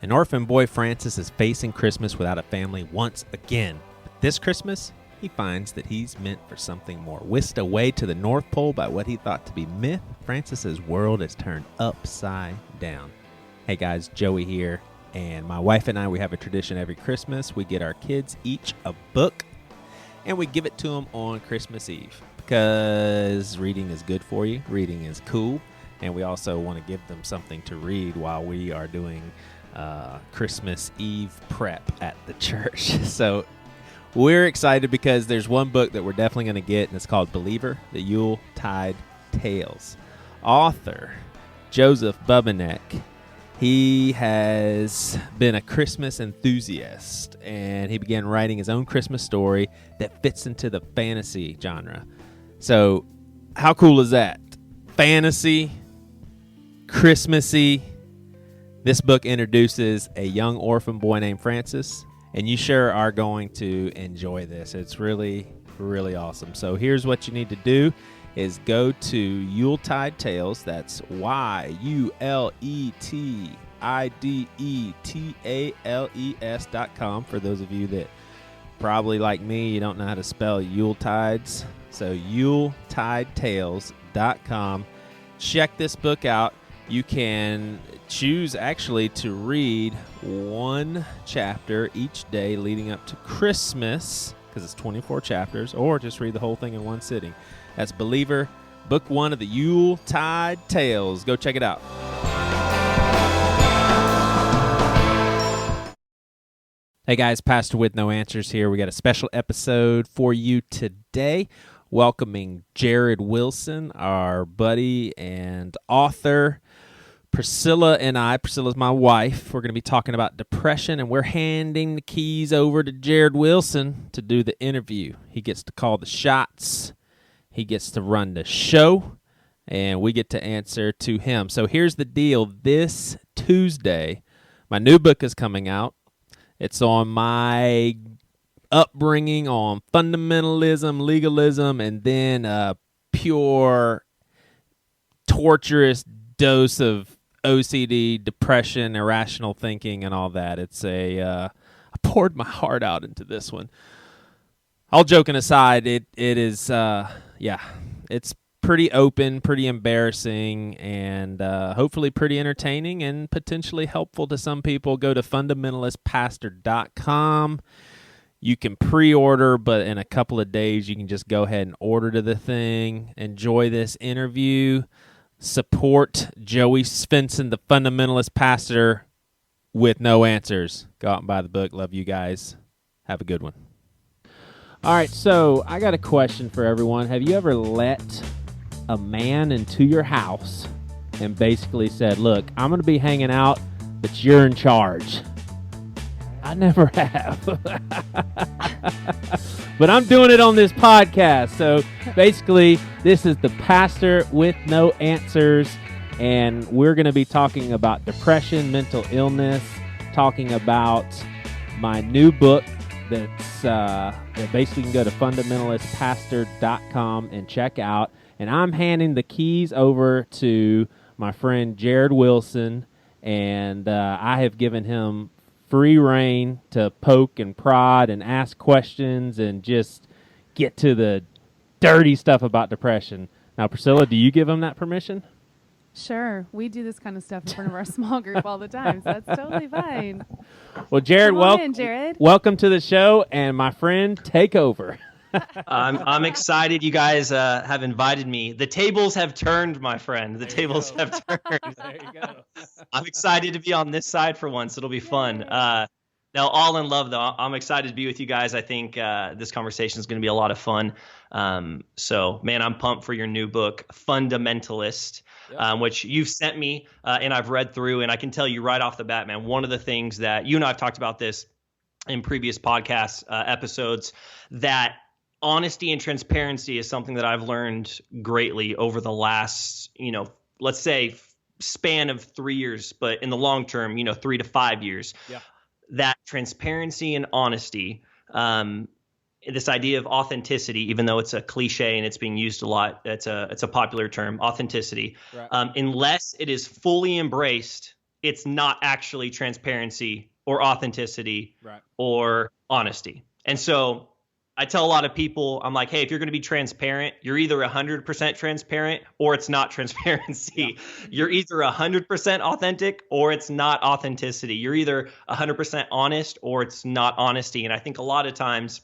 An orphan boy, Francis, is facing Christmas without a family once again. But this Christmas, he finds that he's meant for something more. Whisked away to the North Pole by what he thought to be myth, Francis's world is turned upside down. Hey guys, Joey here, and my wife and I, we have a tradition every Christmas. We get our kids each a book, and we give it to them on Christmas Eve. Because reading is good for you, reading is cool, and we also want to give them something to read while we are doing Christmas Eve prep at the church. So we're excited because there's one book that we're definitely going to get, and it's called Believer, the Yuletide Tales. Author Joseph Bubenek, he has been a Christmas enthusiast, and he began writing his own Christmas story that fits into the fantasy genre. So how cool is that? Fantasy, Christmassy. This book introduces a young orphan boy named Francis, and you sure are going to enjoy this. It's really, really awesome. So here's what you need to do is go to Yuletide Tales. That's YuletidesTales.com for those of you that probably like me, you don't know how to spell Yuletides. So YuletidesTales.com. Check this book out. You can choose actually to read one chapter each day leading up to Christmas, because it's 24 chapters, or just read the whole thing in one sitting. That's Believer, book 1 of the Yuletide Tales. Go check it out. Hey guys, Pastor with No Answers here. We got a special episode for you today, welcoming Jarrid Wilson, our buddy and author. Priscilla's my wife, we're going to be talking about depression, and we're handing the keys over to Jarrid Wilson to do the interview. He gets to call the shots, he gets to run the show, and we get to answer to him. So here's the deal. This Tuesday, my new book is coming out. It's on my upbringing on fundamentalism, legalism, and then a pure, torturous dose of OCD, depression, irrational thinking, and all that. It's I poured my heart out into this one. All joking aside, it is, it's pretty open, pretty embarrassing, and hopefully pretty entertaining and potentially helpful to some people. Go to fundamentalistpastor.com. You can pre-order, but in a couple of days, you can just go ahead and order to the thing. Enjoy this interview. Support Joey Svensson, the fundamentalist pastor with no answers. Go out and buy the book. Love you guys. Have a good one. All right, so I got a question for everyone. Have you ever let a man into your house and basically said, look, I'm going to be hanging out, but you're in charge? I never have. But I'm doing it on this podcast. So basically, this is the Pastor with No Answers, and we're going to be talking about depression, mental illness, talking about my new book that basically you can go to fundamentalistpastor.com and check out. And I'm handing the keys over to my friend Jarrid Wilson, and I have given him free reign to poke and prod and ask questions and just get to the dirty stuff about depression. Now, Priscilla, do you give him that permission? Sure. We do this kind of stuff in front of our small group all the time, so that's totally fine. Well, Jarrid, welcome to the show, and my friend, take over. I'm excited you guys have invited me. The tables have turned, my friend. The tables have turned. There you go. I'm excited to be on this side for once. It'll be fun. Now, all in love, though. I'm excited to be with you guys. I think this conversation is going to be a lot of fun. So, man, I'm pumped for your new book, Fundamentalist, which you've sent me and I've read through. And I can tell you right off the bat, man, one of the things that you and I have talked about this in previous podcast episodes, that honesty and transparency is something that I've learned greatly over the last, let's say span of 3 years, but in the long term, 3 to 5 years. Yeah. That transparency and honesty, this idea of authenticity, even though it's a cliche and it's being used a lot, it's a popular term, authenticity. Right. Unless it is fully embraced it's not actually transparency or authenticity or honesty. And so I tell a lot of people, I'm like, hey, if you're going to be transparent, you're either 100% transparent or it's not transparency. Yeah. You're either 100% authentic or it's not authenticity. You're either 100% honest or it's not honesty. And I think a lot of times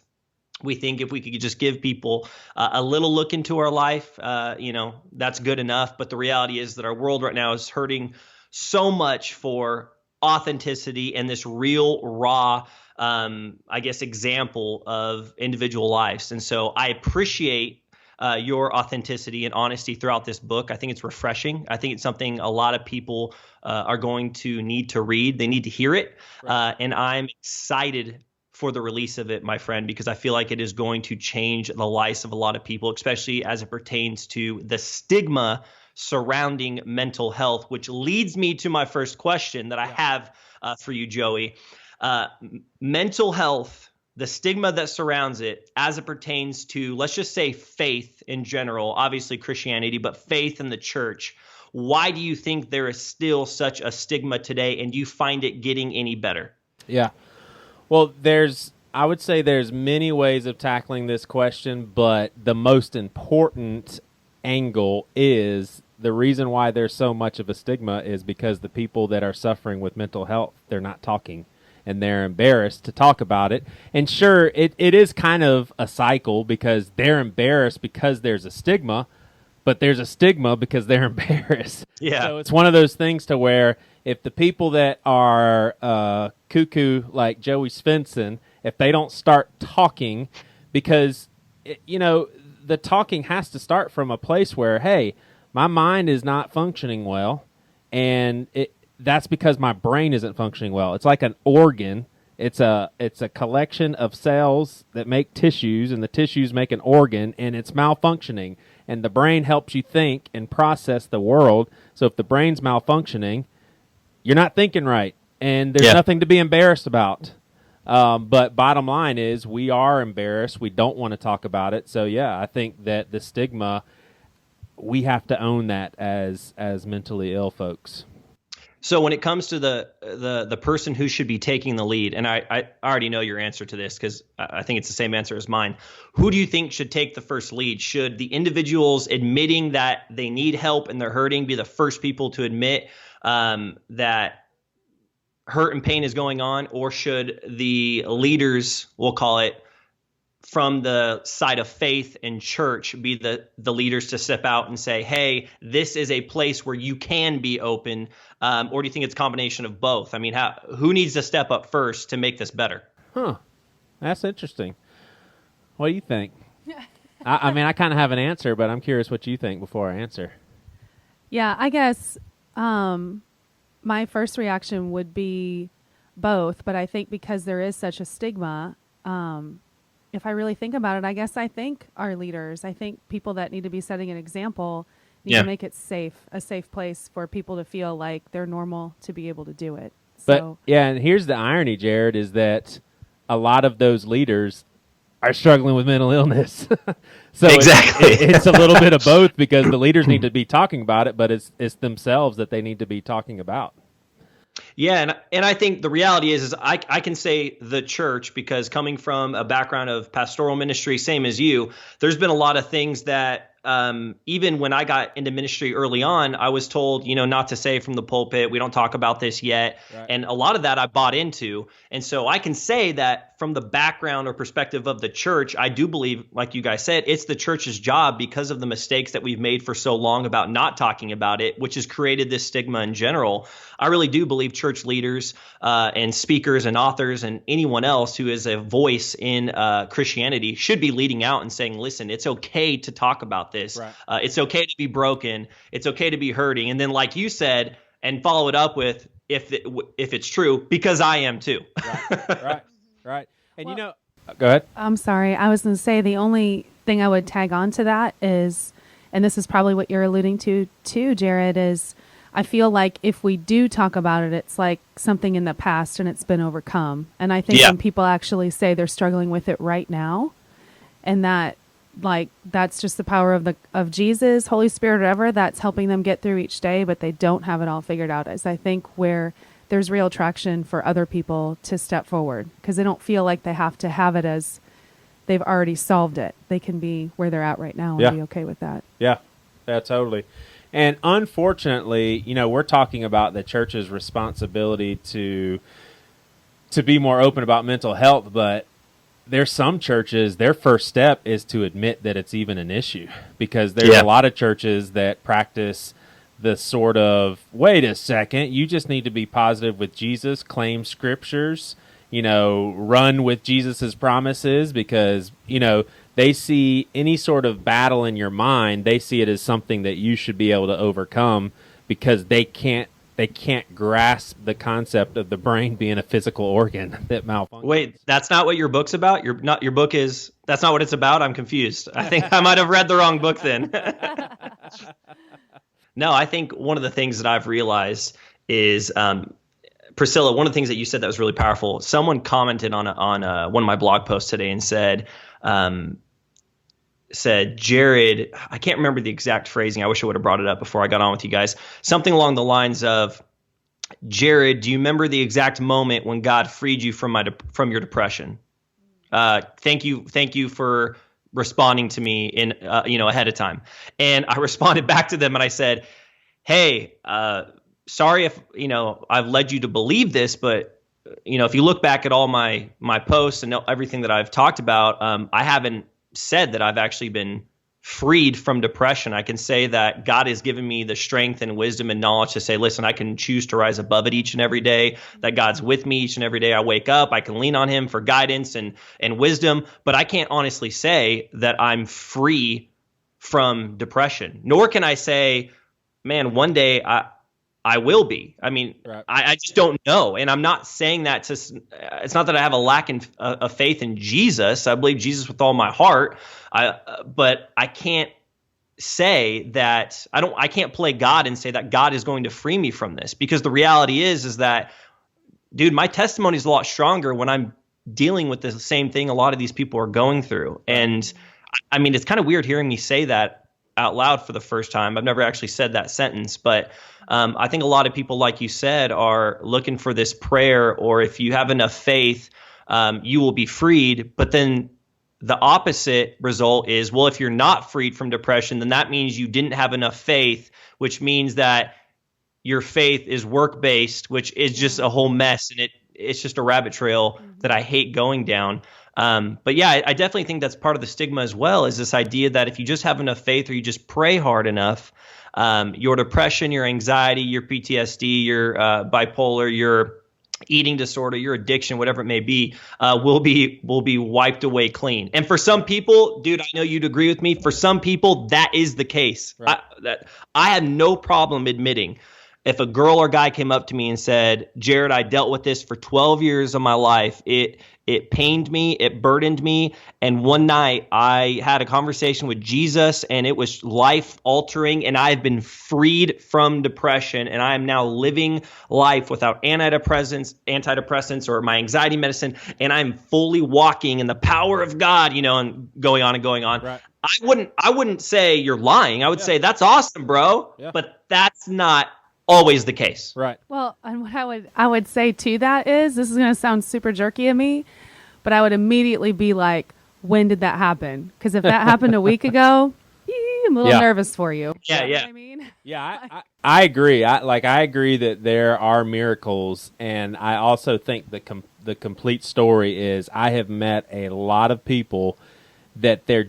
we think if we could just give people a little look into our life, that's good enough. But the reality is that our world right now is hurting so much for authenticity and this real, raw, example of individual lives. And so I appreciate your authenticity and honesty throughout this book. I think it's refreshing. I think it's something a lot of people are going to need to read. They need to hear it. And I'm excited for the release of it, my friend, because I feel like it is going to change the lives of a lot of people, especially as it pertains to the stigma surrounding mental health, which leads me to my first question that I have for you, Joey. Mental health, the stigma that surrounds it as it pertains to, let's just say, faith in general, obviously Christianity, but faith in the church. Why do you think there is still such a stigma today, and do you find it getting any better? Yeah. Well, I would say there's many ways of tackling this question, but the most important angle is the reason why there's so much of a stigma is because the people that are suffering with mental health, they're not talking, and they're embarrassed to talk about it. And sure, it is kind of a cycle because they're embarrassed because there's a stigma, but there's a stigma because they're embarrassed. Yeah. So it's one of those things to where if the people that are cuckoo like Joey Svensson, if they don't start talking, because, the talking has to start from a place where, hey, my mind is not functioning well, and that's because my brain isn't functioning well. It's like an organ. It's a collection of cells that make tissues, and the tissues make an organ, and it's malfunctioning. And the brain helps you think and process the world. So if the brain's malfunctioning, you're not thinking right, and there's nothing to be embarrassed about. But bottom line is we are embarrassed. We don't want to talk about it. So, I think that the stigma, we have to own that as mentally ill folks. So when it comes to the person who should be taking the lead, and I already know your answer to this because I think it's the same answer as mine. Who do you think should take the first lead? Should the individuals admitting that they need help and they're hurting be the first people to admit that hurt and pain is going on, or should the leaders, we'll call it, from the side of faith and church be the leaders to step out and say, hey, this is a place where you can be open? Or do you think it's a combination of both? I mean, who needs to step up first to make this better? That's interesting. What do you think? I kind of have an answer, but I'm curious what you think before I answer. Yeah, I guess my first reaction would be both, but I think because there is such a stigma, if I really think about it, I guess I think our leaders, I think people that need to be setting an example need to make it a safe place for people to feel like they're normal to be able to do it. So, but and here's the irony, Jarrid, is that a lot of those leaders are struggling with mental illness. So exactly. It's a little bit of both because the leaders need to be talking about it, but it's themselves that they need to be talking about. Yeah, and I think the reality is I can say the church because coming from a background of pastoral ministry, same as you, there's been a lot of things that even when I got into ministry early on, I was told, not to say from the pulpit, we don't talk about this yet. Right. And a lot of that I bought into. And so I can say that from the background or perspective of the church, I do believe, like you guys said, it's the church's job because of the mistakes that we've made for so long about not talking about it, which has created this stigma in general. I really do believe church leaders and speakers and authors and anyone else who is a voice in Christianity should be leading out and saying, listen, it's okay to talk about this. Right. It's okay to be broken. It's okay to be hurting. And then, like you said, and follow it up with, if it's true, because I am too. Right. And go ahead. I'm sorry. I was going to say the only thing I would tag on to that is, and this is probably what you're alluding to too, Jarrid, is I feel like if we do talk about it, it's like something in the past and it's been overcome. And I think when people actually say they're struggling with it right now and that like that's just the power of Jesus, Holy Spirit, whatever, that's helping them get through each day, but they don't have it all figured out. As I think where there's real traction for other people to step forward because they don't feel like they have to have it as they've already solved it. They can be where they're at right now and be okay with that. Yeah, totally. And unfortunately, we're talking about the church's responsibility to be more open about mental health, but there's some churches, their first step is to admit that it's even an issue, because there's a lot of churches that practice the sort of, wait a second, you just need to be positive with Jesus, claim scriptures, run with Jesus's promises, because, they see any sort of battle in your mind, they see it as something that you should be able to overcome, because they can't grasp the concept of the brain being a physical organ that malfunctions. Wait, that's not what your book's about? That's not what it's about? I'm confused. I think I might have read the wrong book then. No, I think one of the things that I've realized is, Priscilla, one of the things that you said that was really powerful, someone commented on one of my blog posts today and said, Jarrid, I can't remember the exact phrasing. I wish I would have brought it up before I got on with you guys. Something along the lines of, Jarrid, do you remember the exact moment when God freed you from your depression? Thank you for responding to me in ahead of time. And I responded back to them and I said, hey, sorry if I've led you to believe this, but if you look back at all my posts and everything that I've talked about, I haven't said that I've actually been freed from depression. I can say that God has given me the strength and wisdom and knowledge to say, listen, I can choose to rise above it each and every day, that God's with me each and every day I wake up. I can lean on him for guidance and wisdom, but I can't honestly say that I'm free from depression, nor can I say, man, one day I will be. I mean, right. I just don't know. And I'm not saying that it's not that I have a lack of faith in Jesus. I believe Jesus with all my heart. But I can't say that I can't play God and say that God is going to free me from this, because the reality is that, dude, my testimony is a lot stronger when I'm dealing with the same thing a lot of these people are going through. And I mean, it's kind of weird hearing me say that out loud for the first time. I've never actually said that sentence, but I think a lot of people, like you said, are looking for this prayer, or if you have enough faith, you will be freed. But then the opposite result is, well, if you're not freed from depression, then that means you didn't have enough faith, which means that your faith is work-based, which is just a whole mess. And it's just a rabbit trail that I hate going down. But yeah, I definitely think that's part of the stigma as well, is this idea that if you just have enough faith or you just pray hard enough, your depression, your anxiety, your PTSD, your bipolar, your eating disorder, your addiction, whatever it may be, will be wiped away clean. And for some people, dude, I know you'd agree with me. For some people, that is the case. Right. I have no problem admitting, if a girl or guy came up to me and said, Jarrid, I dealt with this for 12 years of my life. It pained me. It burdened me. And one night I had a conversation with Jesus and it was life altering. And I've been freed from depression. And I am now living life without antidepressants or my anxiety medicine. And I'm fully walking in the power of God, and going on and going on. Right. I wouldn't say you're lying. I would say that's awesome, bro. Yeah. But that's not always the case. Right. Well, and what I would say to that is, this is going to sound super jerky of me, but I would immediately be like, when did that happen? Because if that happened a week ago, I'm a little nervous for you. Yeah, you know what I mean? Yeah, I agree. I agree that there are miracles, and I also think the complete story is, I have met a lot of people that they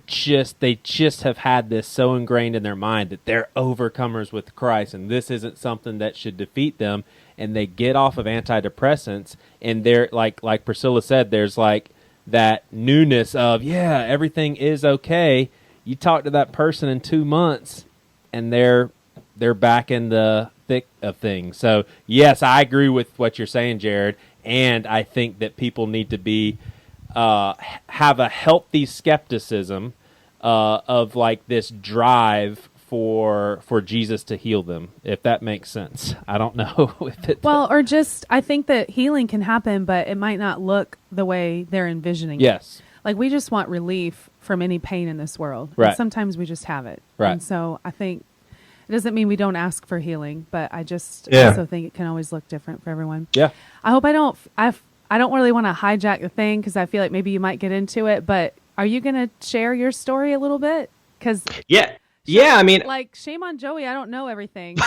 just have had this so ingrained in their mind that they're overcomers with Christ, and this isn't something that should defeat them. And they get off of antidepressants, and they're like Priscilla said, there's like that newness of, yeah, everything is okay. You talk to that person in 2 months, and they're back in the thick of things. So yes, I agree with what you're saying, Jarrid, and I think that people need to be have a healthy skepticism of like this drive for Jesus to heal them, if that makes sense. I don't know if it well, I think that healing can happen, but it might not look the way they're envisioning. Yes. It. like we just want relief from any pain in this world. Right. And sometimes we just have it. Right. And so I think it doesn't mean we don't ask for healing, but I just Yeah. also think it can always look different for everyone. Yeah. I hope I don't really want to hijack the thing because I feel like maybe you might get into it, but are you going to share your story a little bit? Because yeah, I mean, like shame on Joey, I don't know everything. So,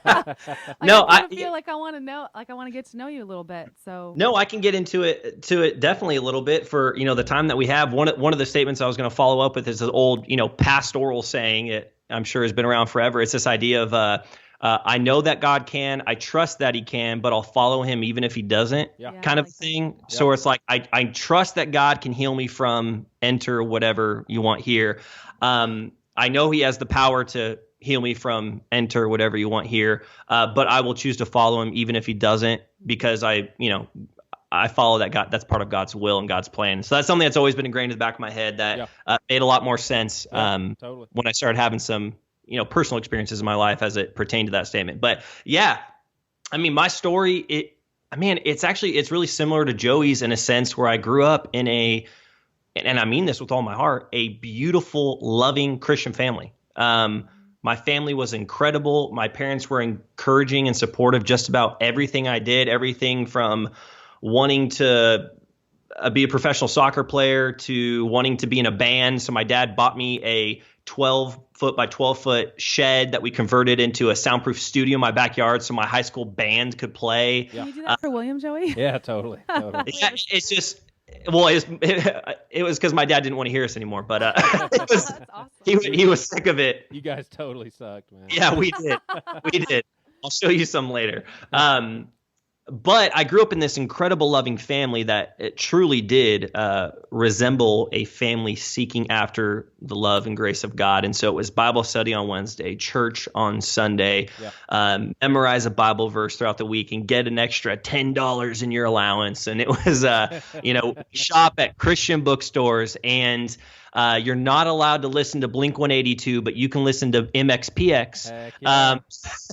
like, No, I feel like I want to know, like I want to get to know you a little bit. So no, I can get into it definitely a little bit for, the time that we have. One of the statements I was going to follow up with is an old, pastoral saying. It I'm sure has been around forever. It's this idea of I know that God can, I trust that he can, but I'll follow him even if he doesn't, kind of thing. That. So it's like, I trust that God can heal me from enter whatever you want here. I know he has the power to heal me from enter whatever you want here, but I will choose to follow him even if he doesn't, because I follow that God. That's part of God's will and God's plan. So that's something that's always been ingrained in the back of my head that made a lot more sense totally. when I started having some personal experiences in my life as it pertained to that statement. But yeah, I mean, my story, it's really similar to Joey's in a sense, where I grew up in and I mean this with all my heart, a beautiful, loving Christian family. My family was incredible. My parents were encouraging and supportive just about everything I did, everything from wanting to be a professional soccer player to wanting to be in a band. So my dad bought me a 12-foot by 12-foot shed that we converted into a soundproof studio in my backyard so my high school band could play. Can you do that for William, Joey? Yeah, totally. Yeah, it's just, well, it was because my dad didn't want to hear us anymore, but That's awesome. he was sick of it. You guys totally sucked, man. Yeah, we did. I'll show you some later. But I grew up in this incredible loving family that it truly did resemble a family seeking after the love and grace of God. And so it was Bible study on Wednesday, church on Sunday, memorize a Bible verse throughout the week and get an extra $10 in your allowance. And it was, shop at Christian bookstores, and you're not allowed to listen to Blink-182, but you can listen to MXPX. Heck yeah.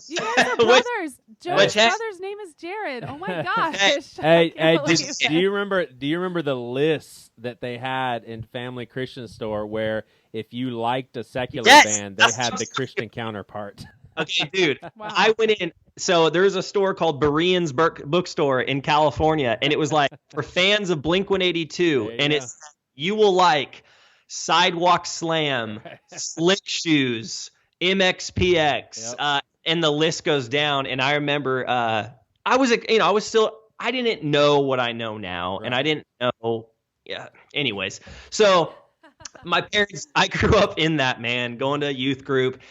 You guys are brothers. Joey's brother's name is Jarrid. Oh my gosh. Hey, do you remember the lists that they had in Family Christian Store where if you liked a secular band, they had the Christian counterpart? Okay, dude. Wow. I went in. So there's a store called Berean's Bookstore in California, and it was like for fans of Blink-182, and it's you will like Sidewalk Slam, Slick Shoes, MXPX, and the list goes down. And I remember I didn't know what I know now, and I didn't know. Yeah. Anyways, so my parents, I grew up in that, man, going to a youth group.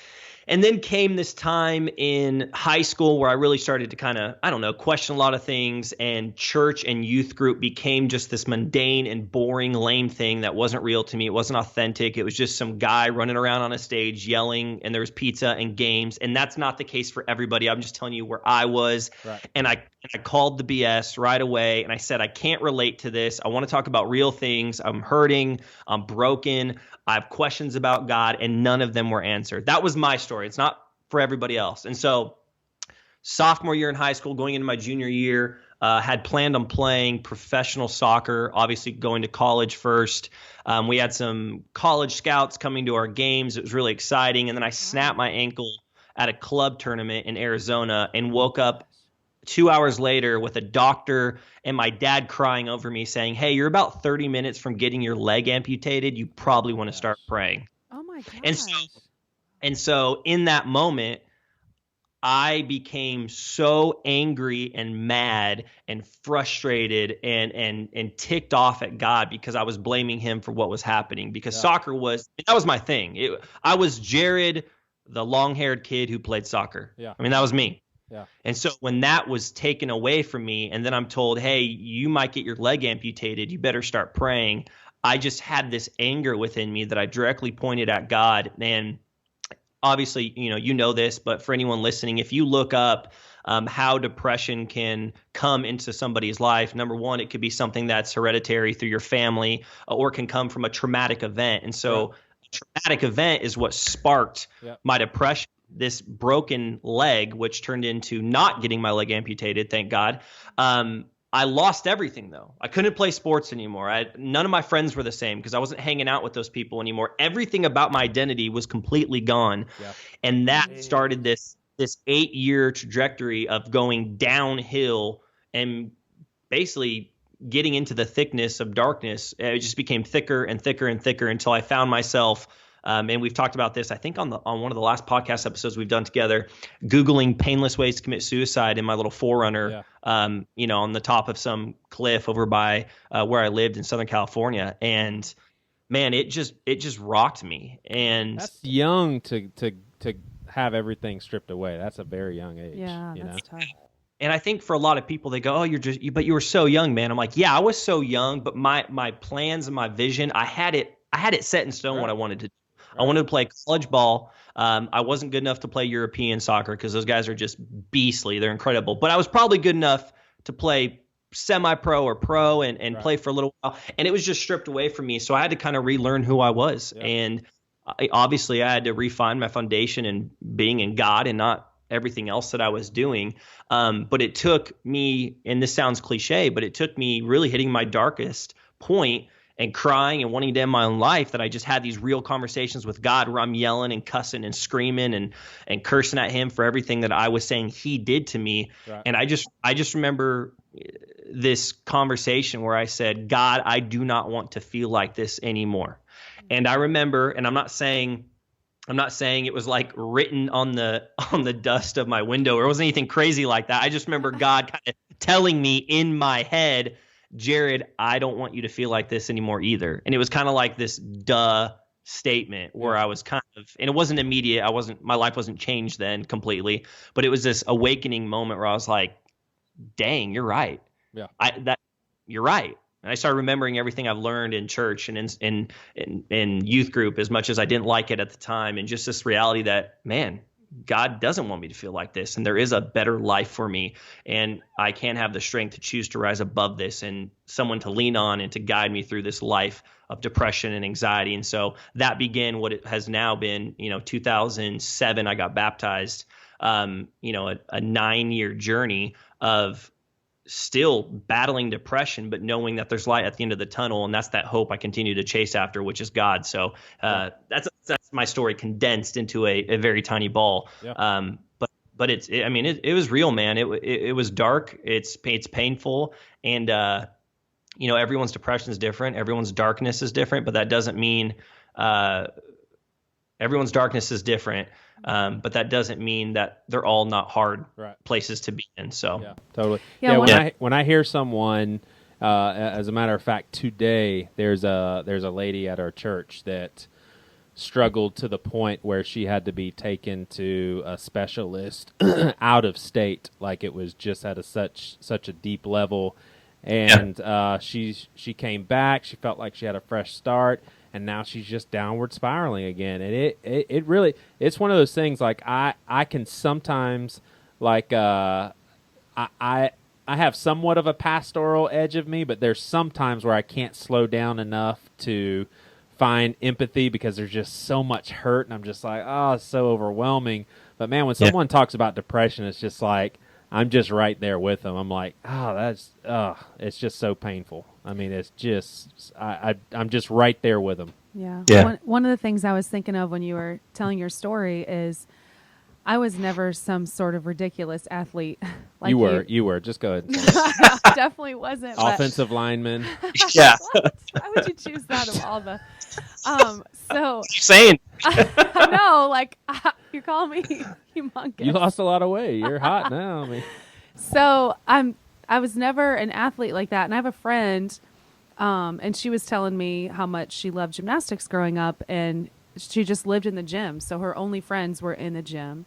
And then came this time in high school where I really started to kind of, question a lot of things, and church and youth group became just this mundane and boring, lame thing that wasn't real to me. It wasn't authentic. It was just some guy running around on a stage yelling, and there was pizza and games. And that's not the case for everybody. I'm just telling you where I was. Right. And I called the BS right away, and I said, I can't relate to this. I want to talk about real things. I'm hurting. I'm broken. I have questions about God, and none of them were answered. That was my story. It's not for everybody else. And so sophomore year in high school, going into my junior year, had planned on playing professional soccer, obviously going to college first. We had some college scouts coming to our games. It was really exciting. And then I snapped my ankle at a club tournament in Arizona and woke up 2 hours later with a doctor and my dad crying over me saying, hey, you're about 30 minutes from getting your leg amputated. You probably want to start praying. Oh my gosh. And so in that moment, I became so angry and mad and frustrated and ticked off at God because I was blaming him for what was happening, because soccer that was my thing. I was Jarrid, the long-haired kid who played soccer. Yeah. I mean, that was me. Yeah. And so when that was taken away from me, and then I'm told, hey, you might get your leg amputated, you better start praying, I just had this anger within me that I directly pointed at God. And obviously, you know this, but for anyone listening, if you look up how depression can come into somebody's life, number one, it could be something that's hereditary through your family, or can come from a traumatic event. And so a traumatic event is what sparked my depression. This broken leg, which turned into not getting my leg amputated, thank God. I lost everything though. I couldn't play sports anymore. None of my friends were the same because I wasn't hanging out with those people anymore. Everything about my identity was completely gone. Yeah. And that started this 8-year trajectory of going downhill and basically getting into the thickness of darkness. It just became thicker and thicker and thicker until I found myself, and we've talked about this, I think on one of the last podcast episodes we've done together, Googling painless ways to commit suicide in my little 4Runner, on the top of some cliff over by where I lived in Southern California. And man, it just rocked me. And that's young to have everything stripped away. That's a very young age. Yeah, that's tough. And I think for a lot of people, they go, "Oh, but you were so young, man." I'm like, "Yeah, I was so young, but my plans and my vision, I had it set in stone what I wanted to do. I wanted to play college ball. I wasn't good enough to play European soccer because those guys are just beastly. They're incredible. But I was probably good enough to play semi-pro or pro and play for a little while. And it was just stripped away from me. So I had to kind of relearn who I was. Yeah. And obviously I had to refine my foundation in being in God and not everything else that I was doing. But it took me, and this sounds cliche, but it took me really hitting my darkest point and crying and wanting to end my own life that I just had these real conversations with God where I'm yelling and cussing and screaming and cursing at him for everything that I was saying he did to me. Right. And I just remember this conversation where I said, God, I do not want to feel like this anymore. And I remember, and I'm not saying it was like written on the dust of my window, or it wasn't anything crazy like that. I just remember God kind of telling me in my head, Jarrid, I don't want you to feel like this anymore either. And it was kind of like this statement where I was kind of, and it wasn't immediate. My life wasn't changed then completely, but it was this awakening moment where I was like, dang, you're right. Yeah. You're right. And I started remembering everything I've learned in church and in youth group, as much as I didn't like it at the time. And just this reality that, man, God doesn't want me to feel like this. And there is a better life for me. And I can have the strength to choose to rise above this and someone to lean on and to guide me through this life of depression and anxiety. And so that began what it has now been, 2007, I got baptized, a 9-year journey of still battling depression, but knowing that there's light at the end of the tunnel. And that's that hope I continue to chase after, which is God. So that's my story condensed into a very tiny ball. Yeah. But it was real, man. It was dark. It's painful. And, everyone's depression is different. Everyone's darkness is different, but that doesn't mean, everyone's darkness is different. But that doesn't mean that they're all not hard places to be in. So yeah, totally. Yeah. When I hear someone, as a matter of fact, today there's a lady at our church that struggled to the point where she had to be taken to a specialist out of state, like it was just at such a deep level, and she came back. She felt like she had a fresh start. And now she's just downward spiraling again. And it really, it's one of those things like I can sometimes like I have somewhat of a pastoral edge of me, but there's sometimes where I can't slow down enough to find empathy because there's just so much hurt and I'm just like, oh, it's so overwhelming. But man, when someone talks about depression, it's just like I'm just right there with them. I'm like, it's just so painful. I mean, it's just, I'm just right there with them. Yeah. One of the things I was thinking of when you were telling your story is I was never some sort of ridiculous athlete. Like you were. Just go ahead. Definitely wasn't. Offensive lineman. Yeah. Why would you choose that of all the? So. What are you saying? I know, like you're calling me humongous. You lost a lot of weight. You're hot now. I mean. So I was never an athlete like that. And I have a friend, and she was telling me how much she loved gymnastics growing up, and she just lived in the gym. So her only friends were in the gym,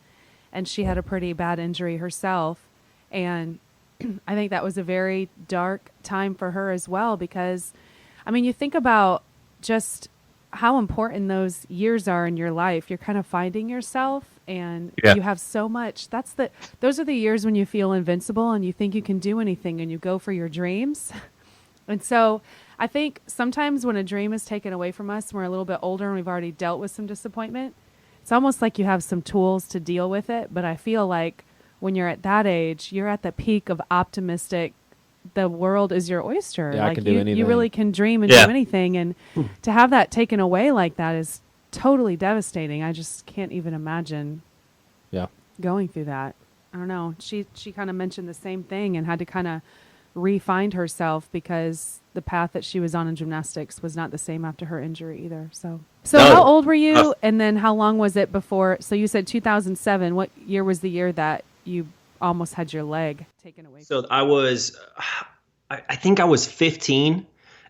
and she had a pretty bad injury herself. And I think that was a very dark time for her as well, because, I mean, you think about just how important those years are in your life. You're kind of finding yourself, and you have so much. Those are the years when you feel invincible and you think you can do anything and you go for your dreams. And so I think sometimes when a dream is taken away from us, when we're a little bit older and we've already dealt with some disappointment, it's almost like you have some tools to deal with it. But I feel like when you're at that age, you're at the peak of optimistic the world is your oyster. Yeah, I like can do anything. you really can dream and Yeah. do anything. And to have that taken away like that is totally devastating. I just can't even imagine Yeah. going through that. I don't know. She kind of mentioned the same thing and had to kind of re-find herself because the path that she was on in gymnastics was not the same after her injury either. So No. how old were you? And then how long was it before? So you said 2007. What year was the year that you almost had your leg taken away? So I think I was 15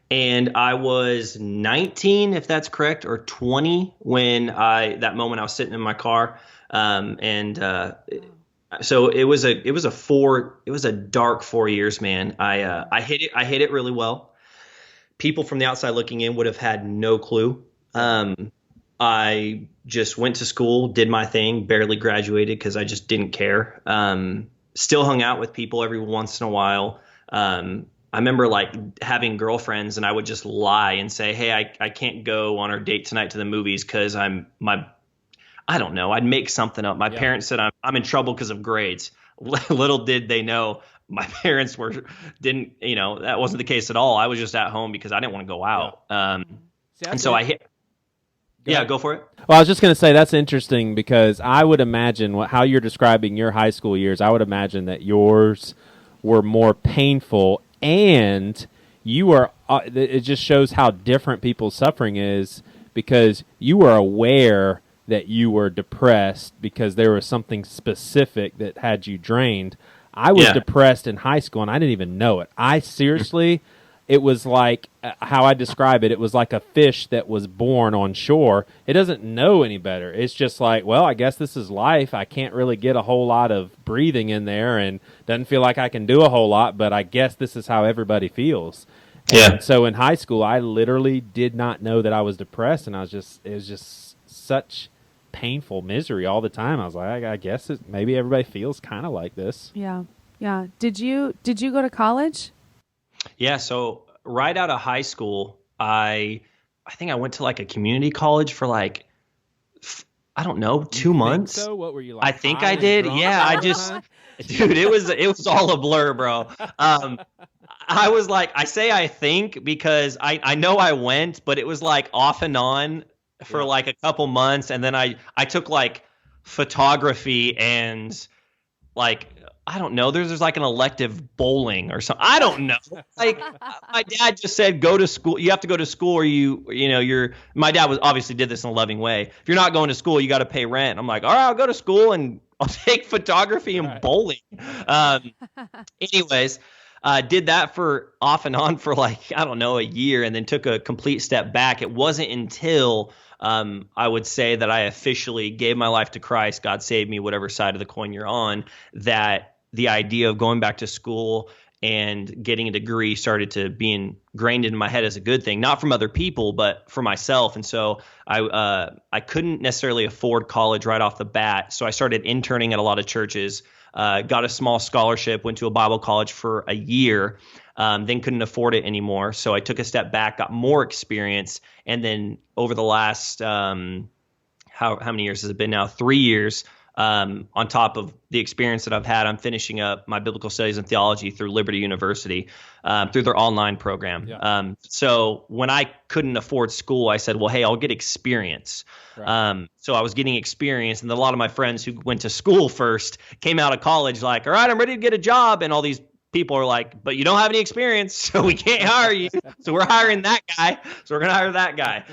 and I was 19, if that's correct, or 20 when that moment I was sitting in my car. So it was a dark 4 years, man. I hit it really well. People from the outside looking in would have had no clue. I just went to school, did my thing, barely graduated because I just didn't care. Still hung out with people every once in a while. I remember like having girlfriends and I would just lie and say, hey, I can't go on our date tonight to the movies because I don't know. I'd make something up. My parents said I'm in trouble because of grades. Little did they know my parents didn't, that wasn't the case at all. I was just at home because I didn't want to go out. And so I hit. Yeah, go for it. Well, I was just going to say that's interesting because I would imagine how you're describing your high school years, I would imagine that yours were more painful and you are, it just shows how different people's suffering is because you were aware that you were depressed because there was something specific that had you drained. I was depressed in high school and I didn't even know it. I seriously, it was like how I describe it. It was like a fish that was born on shore. It doesn't know any better. It's just like, well, I guess this is life. I can't really get a whole lot of breathing in there and doesn't feel like I can do a whole lot, but I guess this is how everybody feels. And so in high school, I literally did not know that I was depressed and it was just such painful misery all the time. I was like, I guess maybe everybody feels kind of like this. Yeah. Did you go to college? Yeah. So right out of high school, I think I went to like a community college for like, I don't know, 2 months. So what were you like? I think I did. Yeah. Dude, it was all a blur, bro. I was like, I say I think because I know I went, but it was like off and on for like a couple months. And then I took like photography and like, I don't know, there's like an elective bowling or something. I don't know. Like my dad just said, go to school. You have to go to school or my dad obviously did this in a loving way. If you're not going to school, you got to pay rent. I'm like, all right, I'll go to school and I'll take photography and bowling. Anyways, did that for off and on for like, I don't know, a year and then took a complete step back. It wasn't until I would say that I officially gave my life to Christ, God saved me, whatever side of the coin you're on, that the idea of going back to school and getting a degree started to be ingrained in my head as a good thing, not from other people, but for myself. And so I couldn't necessarily afford college right off the bat. So I started interning at a lot of churches, got a small scholarship, went to a Bible college for a year, then couldn't afford it anymore. So I took a step back, got more experience. And then over the last, how many years has it been now? 3 years, on top of the experience that I've had, I'm finishing up my biblical studies and theology through Liberty University, through their online program. Yeah. So when I couldn't afford school, I said, well, hey, I'll get experience. Right. So I was getting experience, and a lot of my friends who went to school first came out of college like, all right, I'm ready to get a job. And all these people are like, but you don't have any experience, so we can't hire you. So we're hiring that guy. So we're going to hire that guy.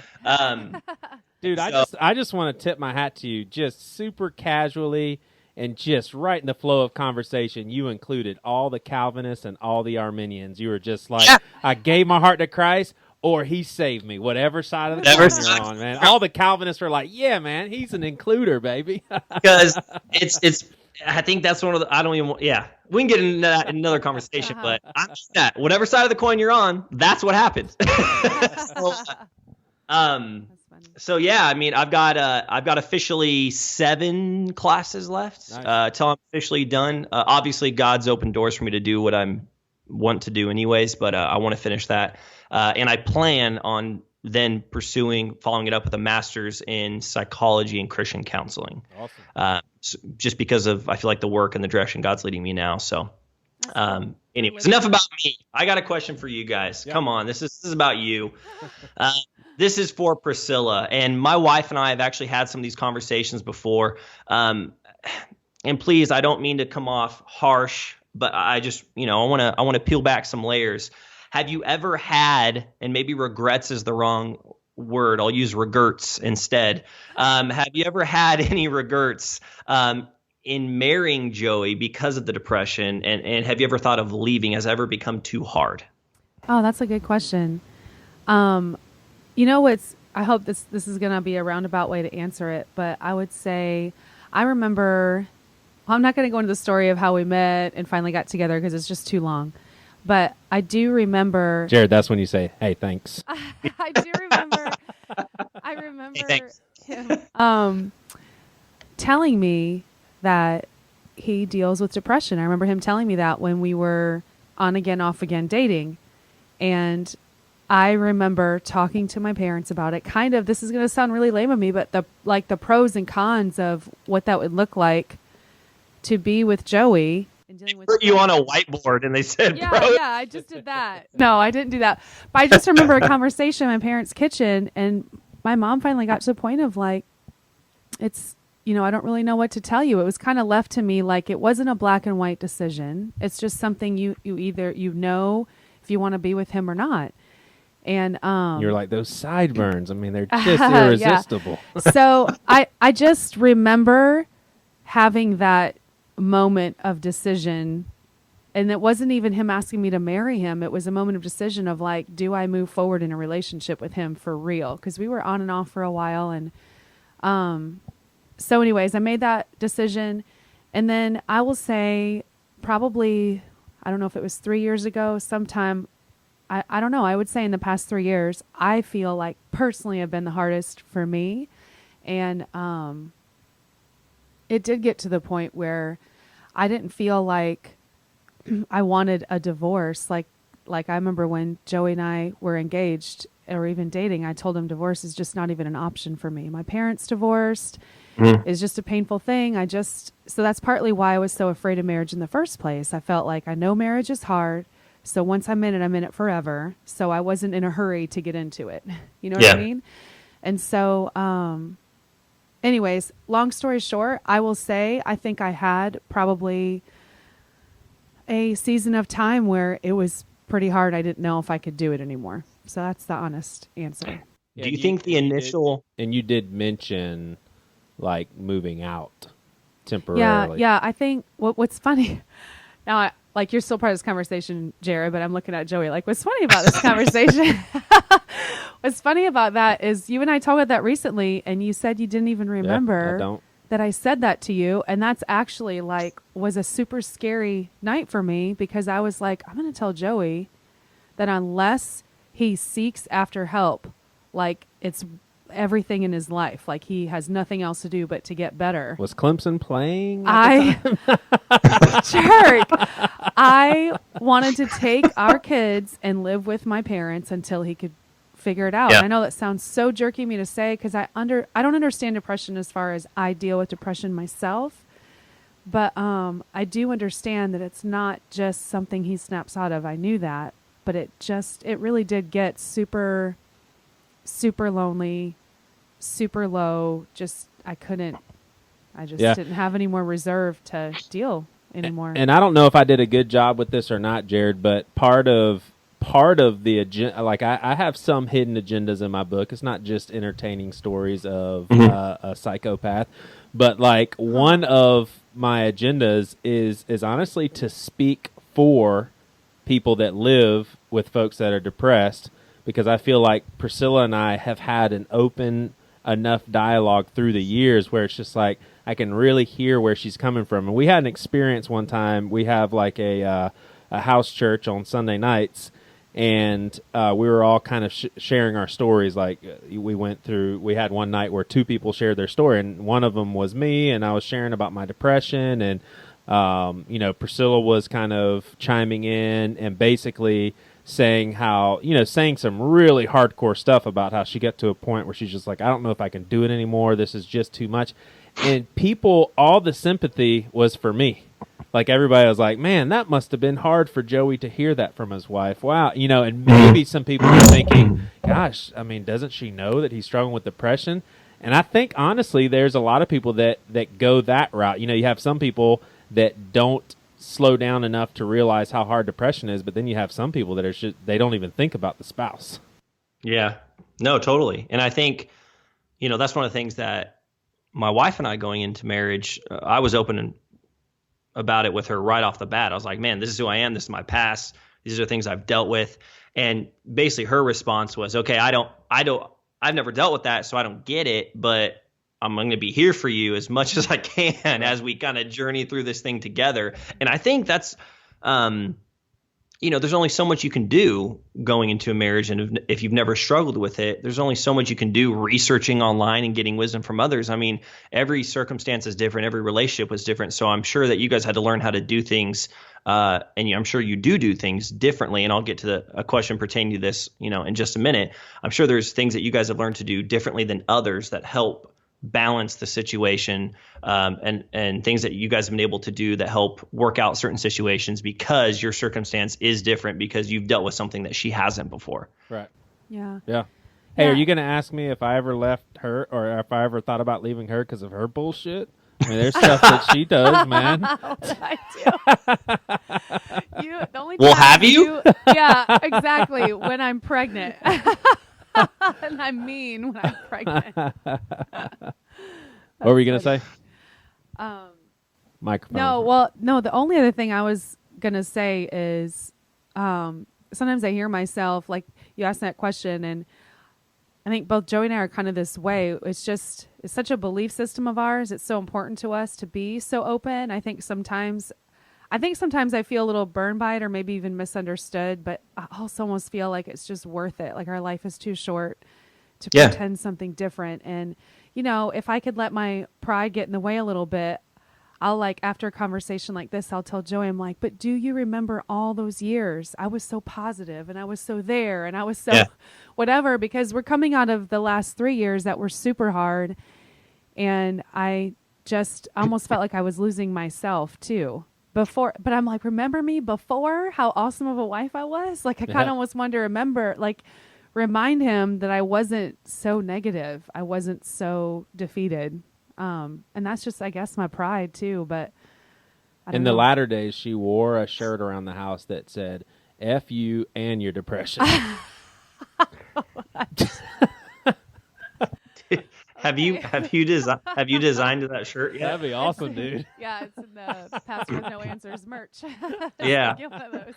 Dude, I just want to tip my hat to you, just super casually and just right in the flow of conversation. You included all the Calvinists and all the Arminians. You were just like, I gave my heart to Christ, or he saved me, whatever side of the coin you're on, man. All the Calvinists were like, yeah, man, he's an includer, baby. Because it's. I think that's one of the. I don't even. Yeah, we can get into that in another conversation, but I'm just that. Whatever side of the coin you're on, that's what happens. So yeah, I mean, I've got officially 7 classes left till I'm officially done. Obviously, God's opened doors for me to do what I want to do, anyways. But I want to finish that, and I plan on then following it up with a master's in psychology and Christian counseling. Awesome. Just because of I feel like the work and the direction God's leading me now. So Cool. Anyways, enough about me. I got a question for you guys. Yep. Come on, this is about you. This is for Priscilla, and my wife and I have actually had some of these conversations before. And please, I don't mean to come off harsh, but I just, I want to peel back some layers. Have you ever had, and maybe regrets is the wrong word, I'll use regrets instead. Have you ever had any regrets in marrying Joey because of the depression? And have you ever thought of leaving? Has it ever become too hard? Oh, that's a good question. I hope this is going to be a roundabout way to answer it, but I would say I remember, I'm not going to go into the story of how we met and finally got together because it's just too long. But I do remember, Jarrid, that's when you say, "Hey, thanks." I do remember. I remember hey, him telling me that he deals with depression. I remember him telling me that when we were on again, off again dating, and I remember talking to my parents about it. Kind of, this is going to sound really lame of me, but the pros and cons of what that would look like to be with Joey. And dealing with you on a whiteboard and they said, yeah, I just did that. No, I didn't do that. But I just remember a conversation in my parents' kitchen, and my mom finally got to the point of like, it's, I don't really know what to tell you. It was kind of left to me like it wasn't a black and white decision. It's just something you either, if you want to be with him or not. And you're like, those sideburns. I mean, they're just irresistible. Yeah. So I just remember having that moment of decision, and it wasn't even him asking me to marry him. It was a moment of decision of like, do I move forward in a relationship with him for real? Because we were on and off for a while. And so anyways, I made that decision. And then I will say probably, I don't know if it was 3 years ago, sometime, I don't know. I would say in the past 3 years, I feel like personally have been the hardest for me. And it did get to the point where I didn't feel like I wanted a divorce. Like I remember when Joey and I were engaged or even dating, I told him divorce is just not even an option for me. My parents divorced. Is just a painful thing. So that's partly why I was so afraid of marriage in the first place. I felt like I know marriage is hard. So once I'm in it forever. So I wasn't in a hurry to get into it. You know what I mean? And so, anyways, long story short, I will say I think I had probably a season of time where it was pretty hard. I didn't know if I could do it anymore. So that's the honest answer. Do you think the initial... And you did mention like moving out temporarily. Yeah. I think what's funny now, like you're still part of this conversation, Jarrid, but I'm looking at Joey. Like, what's funny about this conversation? What's funny about that is you and I talked about that recently, and you said you didn't even remember that I said that to you, and that's actually like was a super scary night for me because I was like, I'm going to tell Joey that unless he seeks after help, like it's everything in his life, like he has nothing else to do but to get better. Was Clemson playing? Jerk. I wanted to take our kids and live with my parents until he could figure it out. Yeah. I know that sounds so jerky me to say because I don't understand depression as far as I deal with depression myself, but I do understand that it's not just something he snaps out of. I knew that, but it really did get super, super lonely, super low. I didn't have any more reserve to deal anymore. And I don't know if I did a good job with this or not, Jarrid, but part of the agenda, like I have some hidden agendas in my book. It's not just entertaining stories of a psychopath, but like one of my agendas is honestly to speak for people that live with folks that are depressed, because I feel like Priscilla and I have had an open enough dialogue through the years where it's just like I can really hear where she's coming from. And we had an experience one time. We have like a house church on Sunday nights, and we were all kind of sharing our stories. Like we had one night where two people shared their story, and one of them was me, and I was sharing about my depression, and Priscilla was kind of chiming in and basically saying saying some really hardcore stuff about how she got to a point where she's just like, I don't know if I can do it anymore. This is just too much. And all the sympathy was for me. Like everybody was like, man, that must have been hard for Joey to hear that from his wife. Wow. And maybe some people are thinking, gosh, I mean, doesn't she know that he's struggling with depression? And I think, honestly, there's a lot of people that go that route. You have some people that don't slow down enough to realize how hard depression is, but then you have some people that are they don't even think about the spouse. Yeah. No, totally. And I think, that's one of the things that my wife and I going into marriage, I was open about it with her right off the bat. I was like, man, this is who I am. This is my past. These are things I've dealt with. And basically her response was, okay, I've never dealt with that, so I don't get it, but I'm going to be here for you as much as I can as we kind of journey through this thing together. And I think that's, there's only so much you can do going into a marriage. And if you've never struggled with it, there's only so much you can do researching online and getting wisdom from others. I mean, every circumstance is different. Every relationship was different. So I'm sure that you guys had to learn how to do things. And I'm sure you do things differently. And I'll get to a question pertaining to this, in just a minute. I'm sure there's things that you guys have learned to do differently than others that help balance the situation, and things that you guys have been able to do that help work out certain situations because your circumstance is different because you've dealt with something that she hasn't before. Right. Yeah. Yeah. Hey, are you going to ask me if I ever left her or if I ever thought about leaving her because of her bullshit? I mean, there's stuff that she does, man. I do. The only well, time have you? Yeah, exactly. When I'm pregnant. And I'm mean when I'm pregnant. What were you going to say? Microphone. No, the only other thing I was going to say is sometimes I hear myself, like you asked that question, and I think both Joey and I are kind of this way. It's such a belief system of ours. It's so important to us to be so open. I think sometimes I feel a little burned by it or maybe even misunderstood, but I also almost feel like it's just worth it. Like our life is too short to pretend something different. And, if I could let my pride get in the way a little bit, I'll after a conversation like this, I'll tell Joey, I'm like, but do you remember all those years? I was so positive and I was so there and I was so whatever, because we're coming out of the last 3 years that were super hard. And I just almost felt like I was losing myself too. Before, but I'm like, remember me before? How awesome of a wife I was? I kind of almost want to remind him that I wasn't so negative. I wasn't so defeated. And that's just, I guess, my pride too. But in the latter days, she wore a shirt around the house that said, F you and your depression. Have you designed that shirt yet? That'd be awesome, dude. Yeah, it's in the Pastor with No Answers merch. Yeah. Get one of those.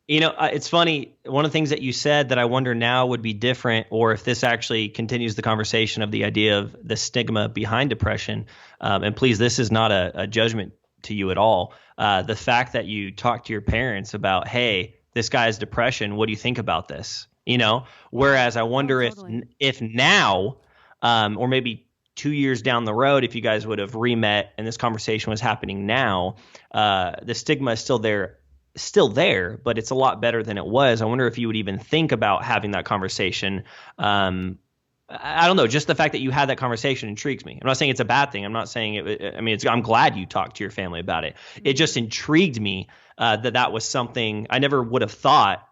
It's funny. One of the things that you said that I wonder now would be different, or if this actually continues the conversation of the idea of the stigma behind depression. And please, this is not a judgment to you at all. The fact that you talk to your parents about, hey, this guy has depression. What do you think about this? Whereas I wonder if now, or maybe 2 years down the road, if you guys would have re-met and this conversation was happening now, the stigma is still there, but it's a lot better than it was. I wonder if you would even think about having that conversation. I don't know. Just the fact that you had that conversation intrigues me. I'm not saying it's a bad thing. I'm not saying it. I mean, I'm glad you talked to your family about it. It just intrigued me that was something I never would have thought,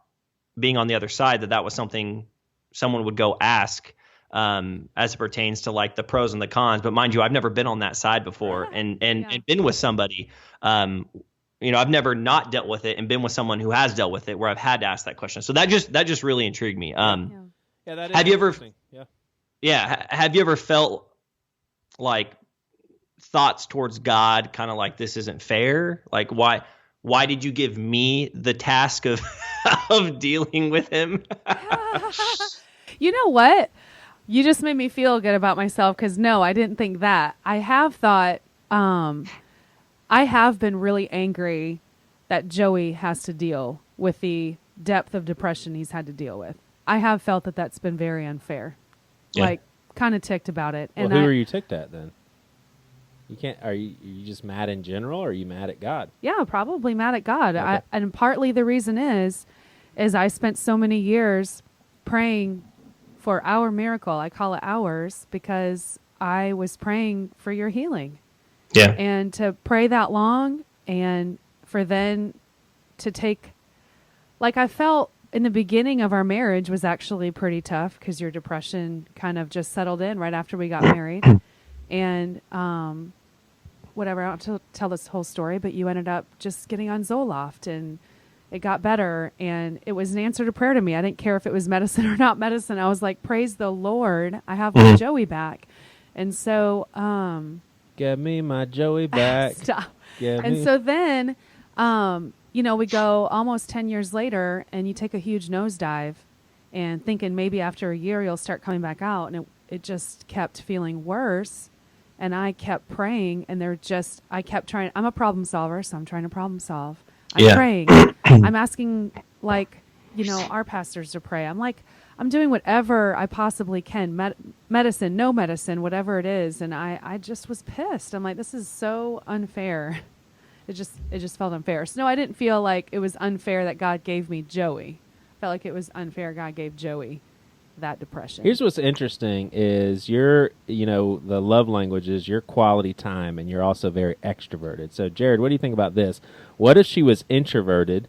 being on the other side, that was something someone would go ask as it pertains to the pros and the cons. But mind you, I've never been on that side before and been with somebody. I've never not dealt with it and been with someone who has dealt with it where I've had to ask that question. So that just really intrigued me. Yeah, that is have you ever? interesting. Yeah. Yeah. Have you ever felt thoughts towards God, kind of like this isn't fair? Why did you give me the task of of dealing with him? You know what? You just made me feel good about myself because no, I didn't think that. I have thought, I have been really angry that Joey has to deal with the depth of depression he's had to deal with. I have felt that that's been very unfair. Yeah. Kind of ticked about it. Well, who are you ticked at then? You can't. Are you just mad in general, or are you mad at God? Yeah, probably mad at God. Okay. And partly the reason is I spent so many years praying for our miracle. I call it ours because I was praying for your healing. Yeah. And to pray that long and for then to take, like, I felt in the beginning of our marriage was actually pretty tough because your depression kind of just settled in right after we got married. And whatever, I don't have to tell this whole story, but you ended up just getting on Zoloft and it got better. And it was an answer to prayer to me. I didn't care if it was medicine or not medicine. I was like, praise the Lord, I have my Joey back. And so, Get me my Joey back. stop. Get And me. so then, we go almost 10 years later and you take a huge nosedive and thinking maybe after a year you'll start coming back out. And it just kept feeling worse. And I kept praying and I kept trying. I'm a problem solver, so I'm trying to problem solve. I'm praying. I'm asking, our pastors to pray. I'm doing whatever I possibly can. Medicine, no medicine, whatever it is. And I just was pissed. I'm like, this is so unfair. It just felt unfair. So no, I didn't feel like it was unfair that God gave me Joey. I felt like it was unfair God gave Joey that depression. Here's what's interesting is the love language is your quality time, and you're also very extroverted. So, Jarrid, what do you think about this? What if she was introverted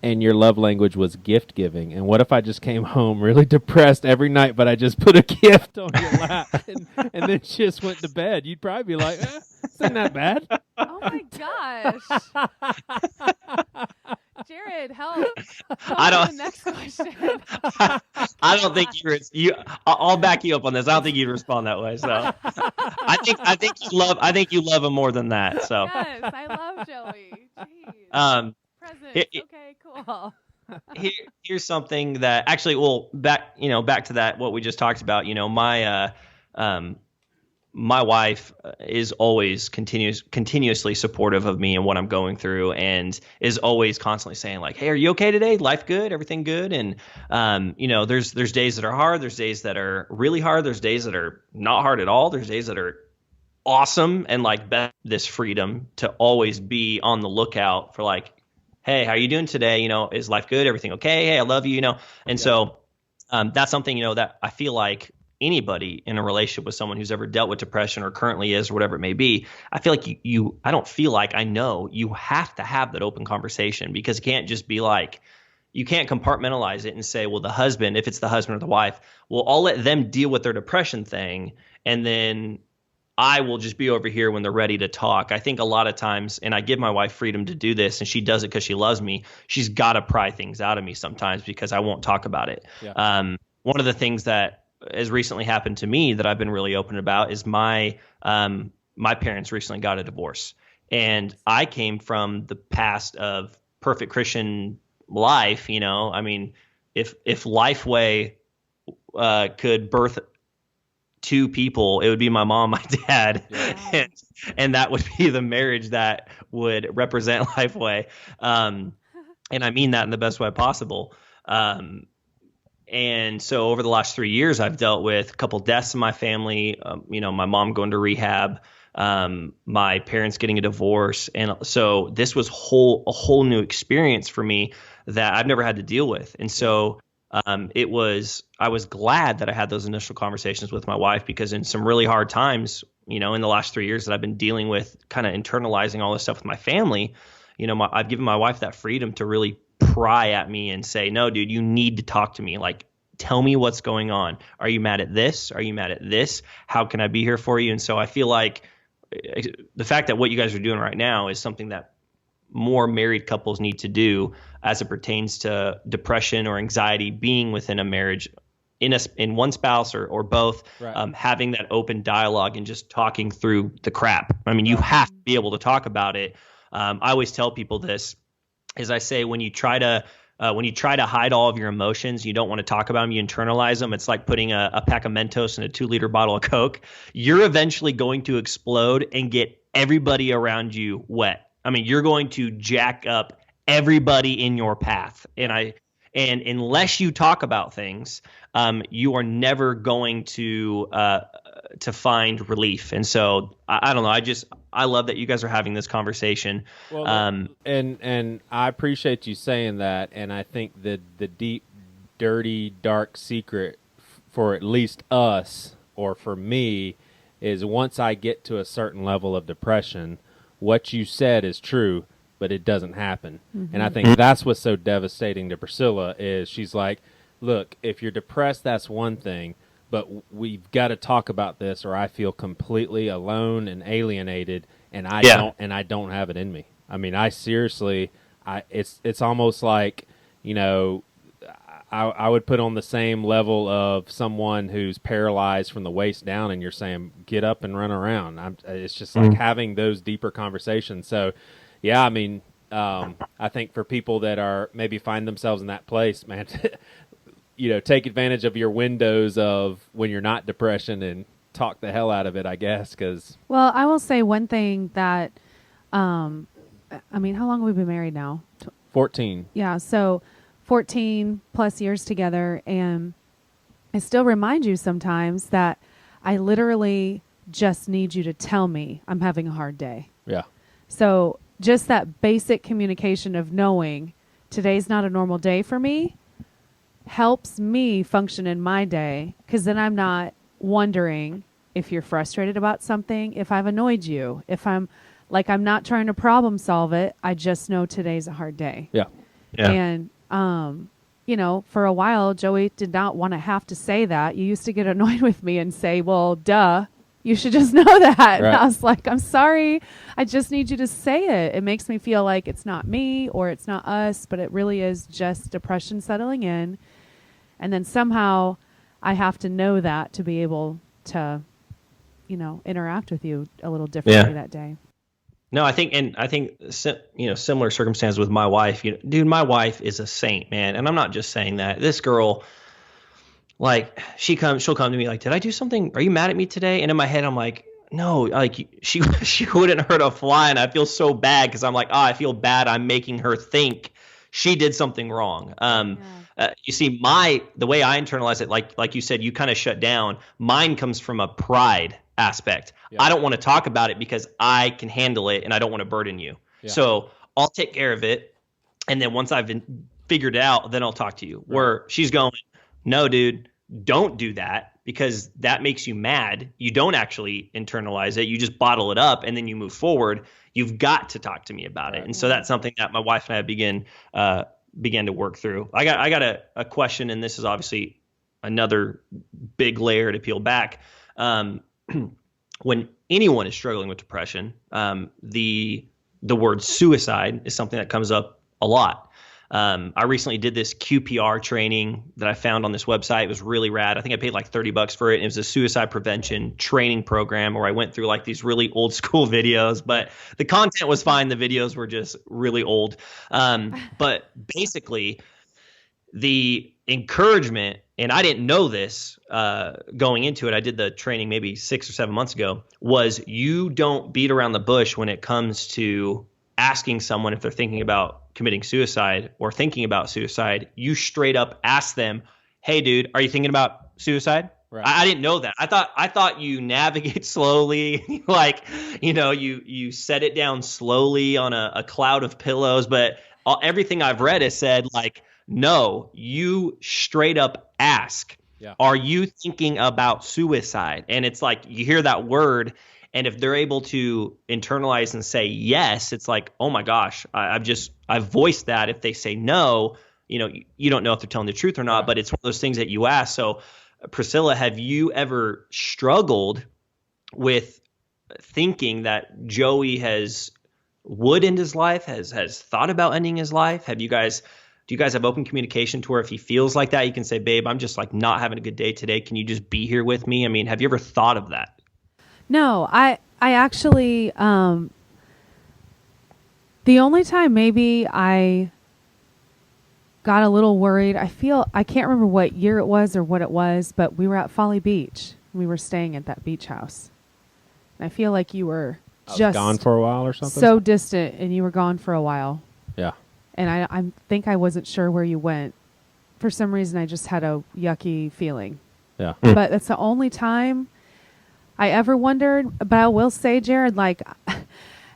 and your love language was gift giving? And what if I just came home really depressed every night, but I just put a gift on your lap and then just went to bed? You'd probably be like, this ain't that bad. Oh my gosh. Jarrid, help. I don't. The next question. I don't think I'll back you up on this. I don't think you'd respond that way. So I think you love him more than that. So yes, I love Joey. Jeez. Presents. Okay, cool. Here's something that actually, well, back to that what we just talked about. My wife is always continuously supportive of me and what I'm going through, and is always constantly saying like, "Hey, are you okay today? Life good? Everything good?" And there's days that are hard. There's days that are really hard. There's days that are not hard at all. There's days that are awesome, and this freedom to always be on the lookout for like, "Hey, how are you doing today? Is life good? Everything okay? Hey, I love you." And so that's something that I feel like anybody in a relationship with someone who's ever dealt with depression or currently is or whatever it may be, I feel like I don't feel like I know you have to have that open conversation, because it can't just be like, you can't compartmentalize it and say, well, the husband, if it's the husband or the wife, well, I'll let them deal with their depression thing, and then I will just be over here when they're ready to talk. I think a lot of times, and I give my wife freedom to do this, and she does it because she loves me, she's got to pry things out of me sometimes because I won't talk about it. Yeah. One of the things that has recently happened to me that I've been really open about is my parents recently got a divorce, and I came from the past of perfect Christian life. I mean, if Lifeway could birth two people, it would be my mom, my dad, yeah. and that would be the marriage that would represent Lifeway. And I mean that in the best way possible. And so over the last 3 years, I've dealt with a couple deaths in my family, my mom going to rehab, my parents getting a divorce. And so this was a whole new experience for me that I've never had to deal with. And so I was glad that I had those initial conversations with my wife, because in some really hard times, in the last 3 years that I've been dealing with kind of internalizing all this stuff with my family, I've given my wife that freedom to really pry at me and say, no, dude, you need to talk to me. Like, tell me what's going on. Are you mad at this? Are you mad at this? How can I be here for you? And so I feel like the fact that what you guys are doing right now is something that more married couples need to do as it pertains to depression or anxiety, being within a marriage, in one spouse or both, right. Having that open dialogue and just talking through the crap. I mean, you have to be able to talk about it. I always tell people this, is I say, when you try to hide all of your emotions, you don't want to talk about them, you internalize them. It's like putting a pack of Mentos in a 2-liter bottle of Coke. You're eventually going to explode and get everybody around you wet. I mean, you're going to jack up everybody in your path. And unless you talk about things, you are never going to find relief. And so I don't know. I love that you guys are having this conversation. Well, and I appreciate you saying that. And I think that the deep, dirty, dark secret for at least us, or for me, is once I get to a certain level of depression, what you said is true, but it doesn't happen. And I think that's what's so devastating to Priscilla is she's like, look, if you're depressed, that's one thing, but we've got to talk about this or I feel completely alone and alienated, and I don't have it in me. I mean, I seriously, it's almost like, I would put on the same level of someone who's paralyzed from the waist down, and you're saying, get up and run around. It's just like having those deeper conversations. So, yeah, I mean, I think for people that are maybe find themselves in that place, man, take advantage of your windows of when you're not depression and talk the hell out of it, I guess. Well, I will say one thing that, how long have we been married now? 14. Yeah, so 14 plus years together, and I still remind you sometimes that I literally just need you to tell me I'm having a hard day. Yeah. So just that basic communication of knowing today's not a normal day for me helps me function in my day, because then I'm not wondering if you're frustrated about something, if I've annoyed you, if I'm not trying to problem solve it. I just know today's a hard day. Yeah. And for a while, Joey did not want to have to say that. You used to get annoyed with me and say, well, duh, you should just know that. Right. And I was like, I'm sorry. I just need you to say it. It makes me feel like it's not me or it's not us, but it really is just depression settling in. And then somehow I have to know that to be able to, interact with you a little differently that day. No, I think similar circumstances with my wife. Dude, my wife is a saint, man, and I'm not just saying that. This girl, like, she'll come to me like, "Did I do something? Are you mad at me today?" And in my head, I'm like, "No, like she wouldn't hurt a fly," and I feel so bad because I'm like, I feel bad. I'm making her think she did something wrong. You see, the way I internalize it, like you said, you kind of shut down. Mine comes from a pride aspect. Yeah. I don't want to talk about it because I can handle it and I don't want to burden you. Yeah. So I'll take care of it. And then once I've figured it out, then I'll talk to you. Right. Where she's going, no, dude, don't do that because that makes you mad. You don't actually internalize it. You just bottle it up and then you move forward. You've got to talk to me about it. And so that's something that my wife and I began to work through. I got a question, and this is obviously another big layer to peel back. When anyone is struggling with depression, the word suicide is something that comes up a lot. I recently did this QPR training that I found on this website. It was really rad. I think I paid like $30 for it. It was a suicide prevention training program where I went through like these really old school videos, but the content was fine. The videos were just really old. But basically the encouragement, and I didn't know this going into it, I did the training maybe 6 or 7 months ago, was you don't beat around the bush when it comes to asking someone if they're thinking about committing suicide or thinking about suicide. You straight up ask them, hey, dude, are you thinking about suicide? Right. I didn't know that. I thought you navigate slowly, like, you set it down slowly on a cloud of pillows. But everything I've read has said, like, no, you straight up ask, are you thinking about suicide? And it's like you hear that word, and if they're able to internalize and say yes, it's like, oh my gosh, I've voiced that. If they say no, you don't know if they're telling the truth or not, right. But it's one of those things that you ask. So Priscilla, have you ever struggled with thinking that Joey would end his life, has thought about ending his life? Do you guys have open communication to where if he feels like that, you can say, babe, I'm just like not having a good day today. Can you just be here with me? I mean, have you ever thought of that? No, I actually, the only time maybe I got a little worried, I can't remember what year it was or what it was, but we were at Folly Beach. We were staying at that beach house. And I feel like you were just gone for a while or something. So distant, and you were gone for a while. Yeah. And I think I wasn't sure where you went. For some reason, I just had a yucky feeling. Yeah. But that's the only time I ever wondered. But I will say, Jarrid, like,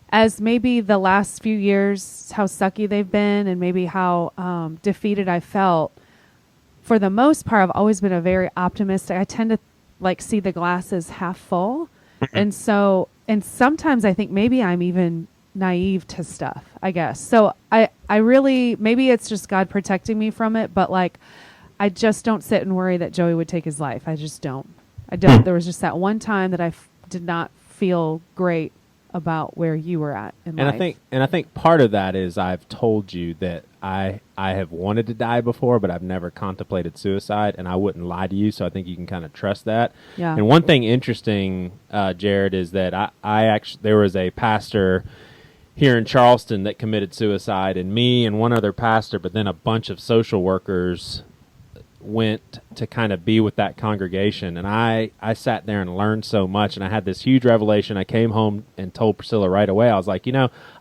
as maybe the last few years, how sucky they've been and maybe how defeated I felt, for the most part, I've always been a very optimistic. I tend to, like, see the glasses half full. And so, and sometimes I think maybe I'm even naive to stuff, I guess. So I really, maybe it's just God protecting me from it, but like, I just don't sit and worry that Joey would take his life. I just don't. I don't. There was just that one time that I did not feel great about where you were at in life. I think part of that is I've told you that I have wanted to die before, but I've never contemplated suicide, and I wouldn't lie to you, so I think you can kind of trust that. Yeah. And one thing interesting, Jarrid, is that I actually, there was a pastor here in Charleston that committed suicide, and me and one other pastor, but then a bunch of social workers went to kind of be with that congregation, and I sat there and learned so much, and I had this huge revelation. I came home and told Priscilla right away. I was like,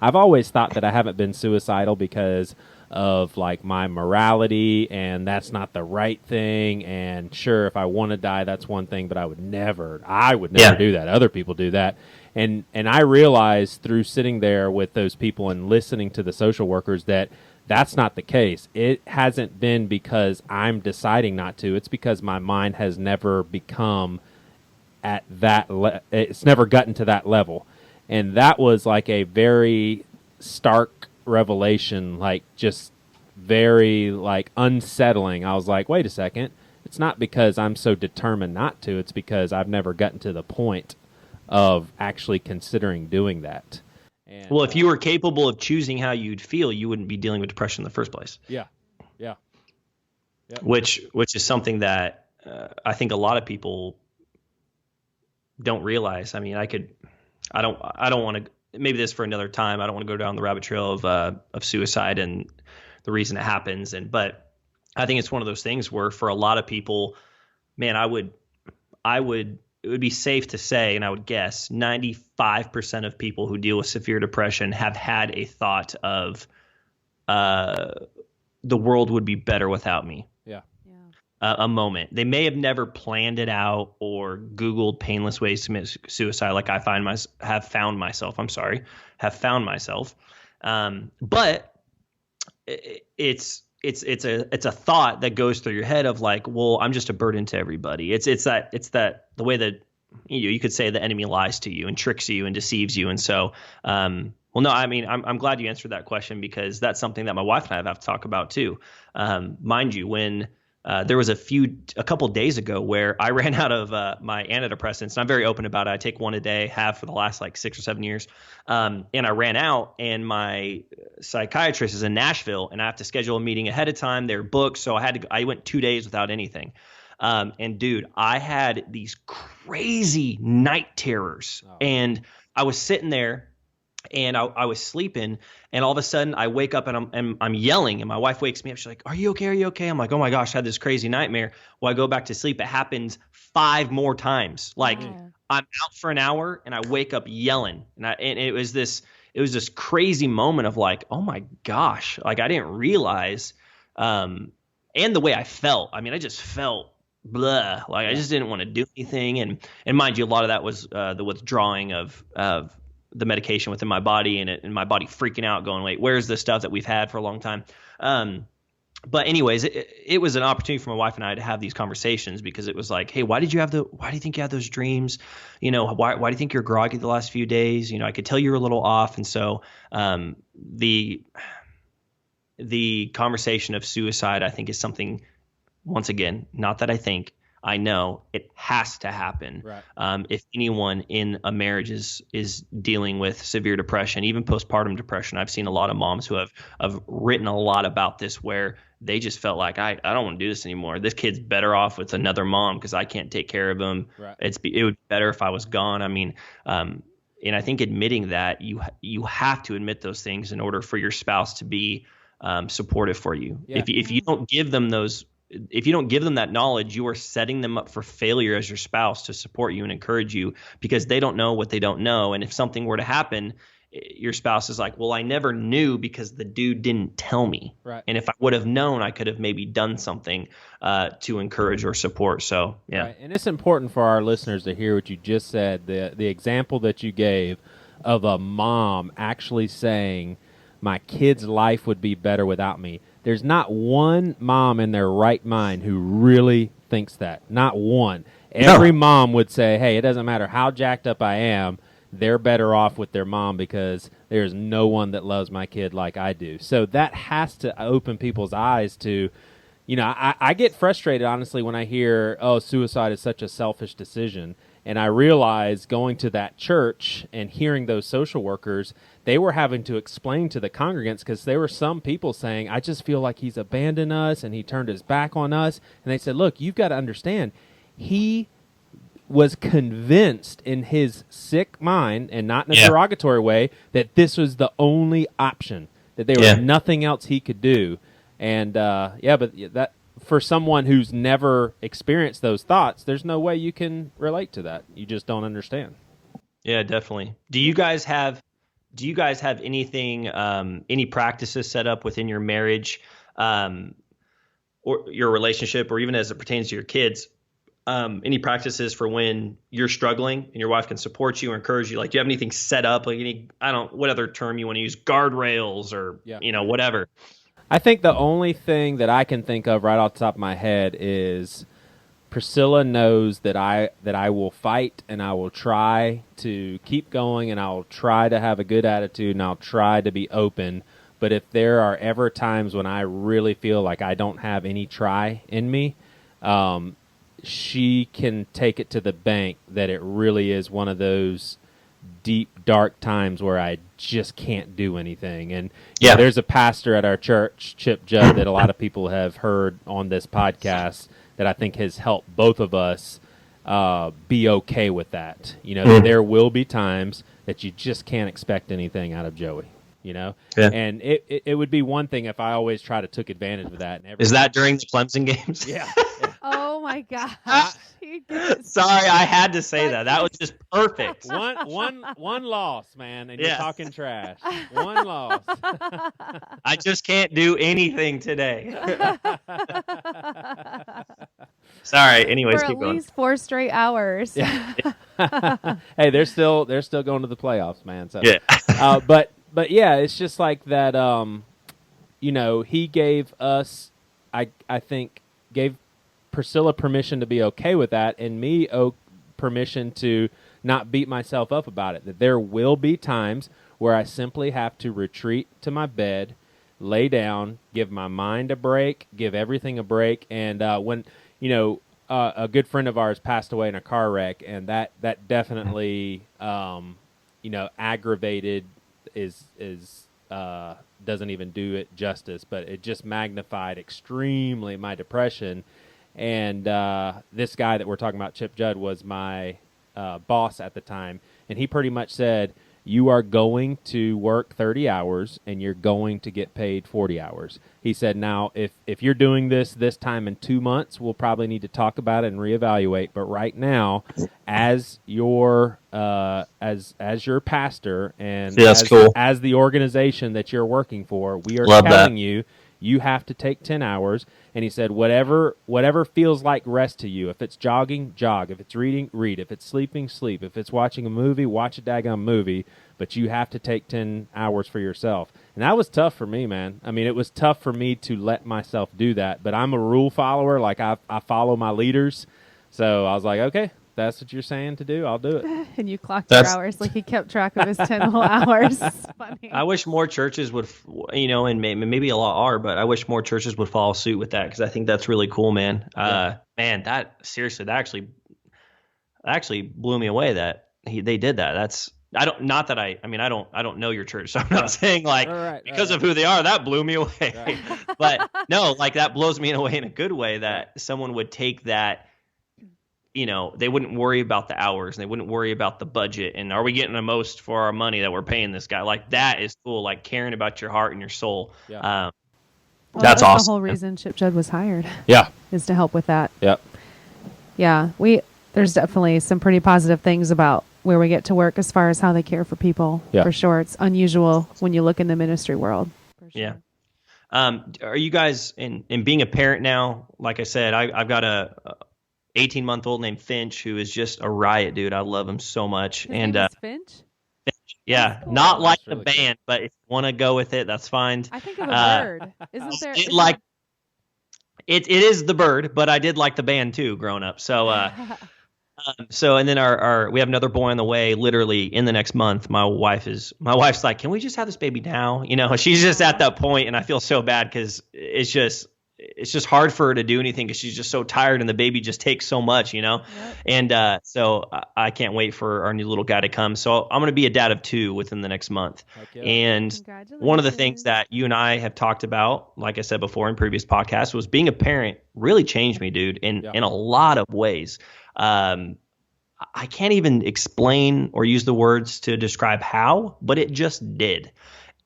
I've always thought that I haven't been suicidal because of like my morality, and that's not the right thing, and sure, if I want to die, that's one thing, but I would never do that. Other people do that. And I realized through sitting there with those people and listening to the social workers that that's not the case. It hasn't been because I'm deciding not to. It's because my mind has never become at that it's never gotten to that level. And that was like a very stark revelation, like just very like unsettling. I was like, wait a second. It's not because I'm so determined not to. It's because I've never gotten to the point of actually considering doing that. And, well, if you were capable of choosing how you'd feel, you wouldn't be dealing with depression in the first place. Yeah. Which is something that I think a lot of people don't realize. I mean, I don't want to. Maybe this for another time. I don't want to go down the rabbit trail of suicide and the reason it happens. But I think it's one of those things where for a lot of people, man, it would be safe to say, and I would guess 95% of people who deal with severe depression have had a thought of the world would be better without me. Yeah. A moment. They may have never planned it out or Googled painless ways to commit suicide like I have found myself. But it's a thought that goes through your head of like, well, I'm just a burden to everybody. It's the way that you could say the enemy lies to you and tricks you and deceives you. And so, well, no, I mean, I'm glad you answered that question because that's something that my wife and I have to talk about too. Mind you, when there was a couple days ago where I ran out of my antidepressants, and I'm very open about it. I take one a day, have for the last like 6 or 7 years. And I ran out, and my psychiatrist is in Nashville, and I have to schedule a meeting ahead of time. They're booked, so I went 2 days without anything. And dude, I had these crazy night terrors, and I was sitting there. And I was sleeping, and all of a sudden I wake up and I'm yelling, and my wife wakes me up. She's like, "Are you okay? Are you okay?" I'm like, "Oh my gosh, I had this crazy nightmare." Well, I go back to sleep. It happens 5 more times. Like I'm out for an hour and I wake up yelling, and it was this crazy moment of like, oh my gosh, like I didn't realize, and the way I felt. I mean, I just felt blah, like I just didn't want to do anything, and mind you, a lot of that was the withdrawing of the medication within my body and my body freaking out going, wait, where's the stuff that we've had for a long time? But anyways, it was an opportunity for my wife and I to have these conversations because it was like, hey, why do you think you had those dreams? Why do you think you're groggy the last few days? I could tell you were a little off. And so, the conversation of suicide, I think, is something, once again, not that I know it has to happen. Right. If anyone in a marriage is dealing with severe depression, even postpartum depression, I've seen a lot of moms who have written a lot about this where they just felt like, I don't want to do this anymore. This kid's better off with another mom because I can't take care of him. Right. It would be better if I was gone. I mean, and I think admitting that you have to admit those things in order for your spouse to be supportive for you. Yeah. If you don't give them that knowledge, you are setting them up for failure as your spouse to support you and encourage you because they don't know what they don't know. And if something were to happen, your spouse is like, well, I never knew because the dude didn't tell me. Right. And if I would have known, I could have maybe done something to encourage or support. So, yeah. Right. And it's important for our listeners to hear what you just said, the example that you gave of a mom actually saying, my kid's life would be better without me. There's not one mom in their right mind who really thinks that. Not one. Every mom would say, hey, it doesn't matter how jacked up I am, they're better off with their mom because there's no one that loves my kid like I do. So that has to open people's eyes to, I get frustrated, honestly, when I hear, oh, suicide is such a selfish decision. And I realize going to that church and hearing those social workers, they were having to explain to the congregants, because there were some people saying, I just feel like he's abandoned us and he turned his back on us. And they said, look, you've got to understand, he was convinced in his sick mind, and not in a derogatory way, that this was the only option, that there was nothing else he could do. And but that, for someone who's never experienced those thoughts, there's no way you can relate to that. You just don't understand. Yeah, definitely. Do you guys have anything, any practices set up within your marriage, or your relationship, or even as it pertains to your kids? Any practices for when you're struggling and your wife can support you or encourage you? Like, do you have anything set up? Like what other term you want to use? Guardrails or, whatever. I think the only thing that I can think of right off the top of my head is Priscilla knows that I will fight, and I will try to keep going, and I'll try to have a good attitude, and I'll try to be open. But if there are ever times when I really feel like I don't have any try in me, she can take it to the bank that it really is one of those deep, dark times where I just can't do anything. And there's a pastor at our church, Chip Judd, that a lot of people have heard on this podcast, that I think has helped both of us be okay with that. There will be times that you just can't expect anything out of Joey. And it would be one thing if I always try to took advantage of that. And is that during the Clemson games? Yeah. Oh my gosh. Sorry, I had to say that. That was just perfect. One loss, man, and you're talking trash. One loss. I just can't do anything today. Sorry. Anyways, keep going. At least 4 straight hours. Yeah. Hey, they're still going to the playoffs, man. So But yeah, it's just like that. He gave us, I think, gave Priscilla permission to be okay with that, and me permission to not beat myself up about it. That there will be times where I simply have to retreat to my bed, lay down, give my mind a break, give everything a break. And when a good friend of ours passed away in a car wreck, and that definitely aggravated doesn't even do it justice, but it just magnified extremely my depression. And this guy that we're talking about, Chip Judd, was my boss at the time, and he pretty much said, you are going to work 30 hours and you're going to get paid 40 hours. He said, now, if you're doing this time in 2 months, we'll probably need to talk about it and reevaluate. But right now, as your pastor and as the organization that you're working for, we are telling you, you have to take 10 hours. And he said, whatever feels like rest to you. If it's jogging, jog. If it's reading, read. If it's sleeping, sleep. If it's watching a movie, watch a daggone movie. But you have to take 10 hours for yourself. And that was tough for me, man. I mean, it was tough for me to let myself do that. But I'm a rule follower. Like, I follow my leaders. So I was like, okay, that's what you're saying to do, I'll do it. And you clocked your hours like he kept track of his 10 whole hours. It's funny. I wish more churches would, and maybe a lot are, but I wish more churches would follow suit with that, because I think that's really cool, man. Man, that actually blew me away that they did that. I don't know your church, so I'm not saying because of who they are, that blew me away. Right. But no, like, that blows me away in a good way that someone would take that. They wouldn't worry about the hours, and they wouldn't worry about the budget, and are we getting the most for our money that we're paying this guy? Like, that is cool. Like, caring about your heart and your soul. Yeah. That's awesome. The whole reason Chip Judd was hired. Yeah. Is to help with that. Yep. Yeah. There's definitely some pretty positive things about where we get to work as far as how they care for people. Yeah. For sure. It's unusual when you look in the ministry world. For sure. Yeah. Are you guys in being a parent now? Like I said, I've got a 18-month-old named Finch, who is just a riot, dude. I love him so much. His name is Finch? Yeah, cool. Not like the band, but if you want to go with it, that's fine. I think of a bird. Isn't there? It is the bird, but I did like the band too growing up. So, So, and then we have another boy on the way, literally in the next month. My wife's like, can we just have this baby now? She's just at that point, and I feel so bad because it's just hard for her to do anything because she's just so tired, and the baby just takes so much. Yep. And so I can't wait for our new little guy to come. So I'm going to be a dad of 2 within the next month. Yeah. And one of the things that you and I have talked about, like I said before in previous podcasts, was being a parent really changed me, dude, in a lot of ways. I can't even explain or use the words to describe how, but it just did.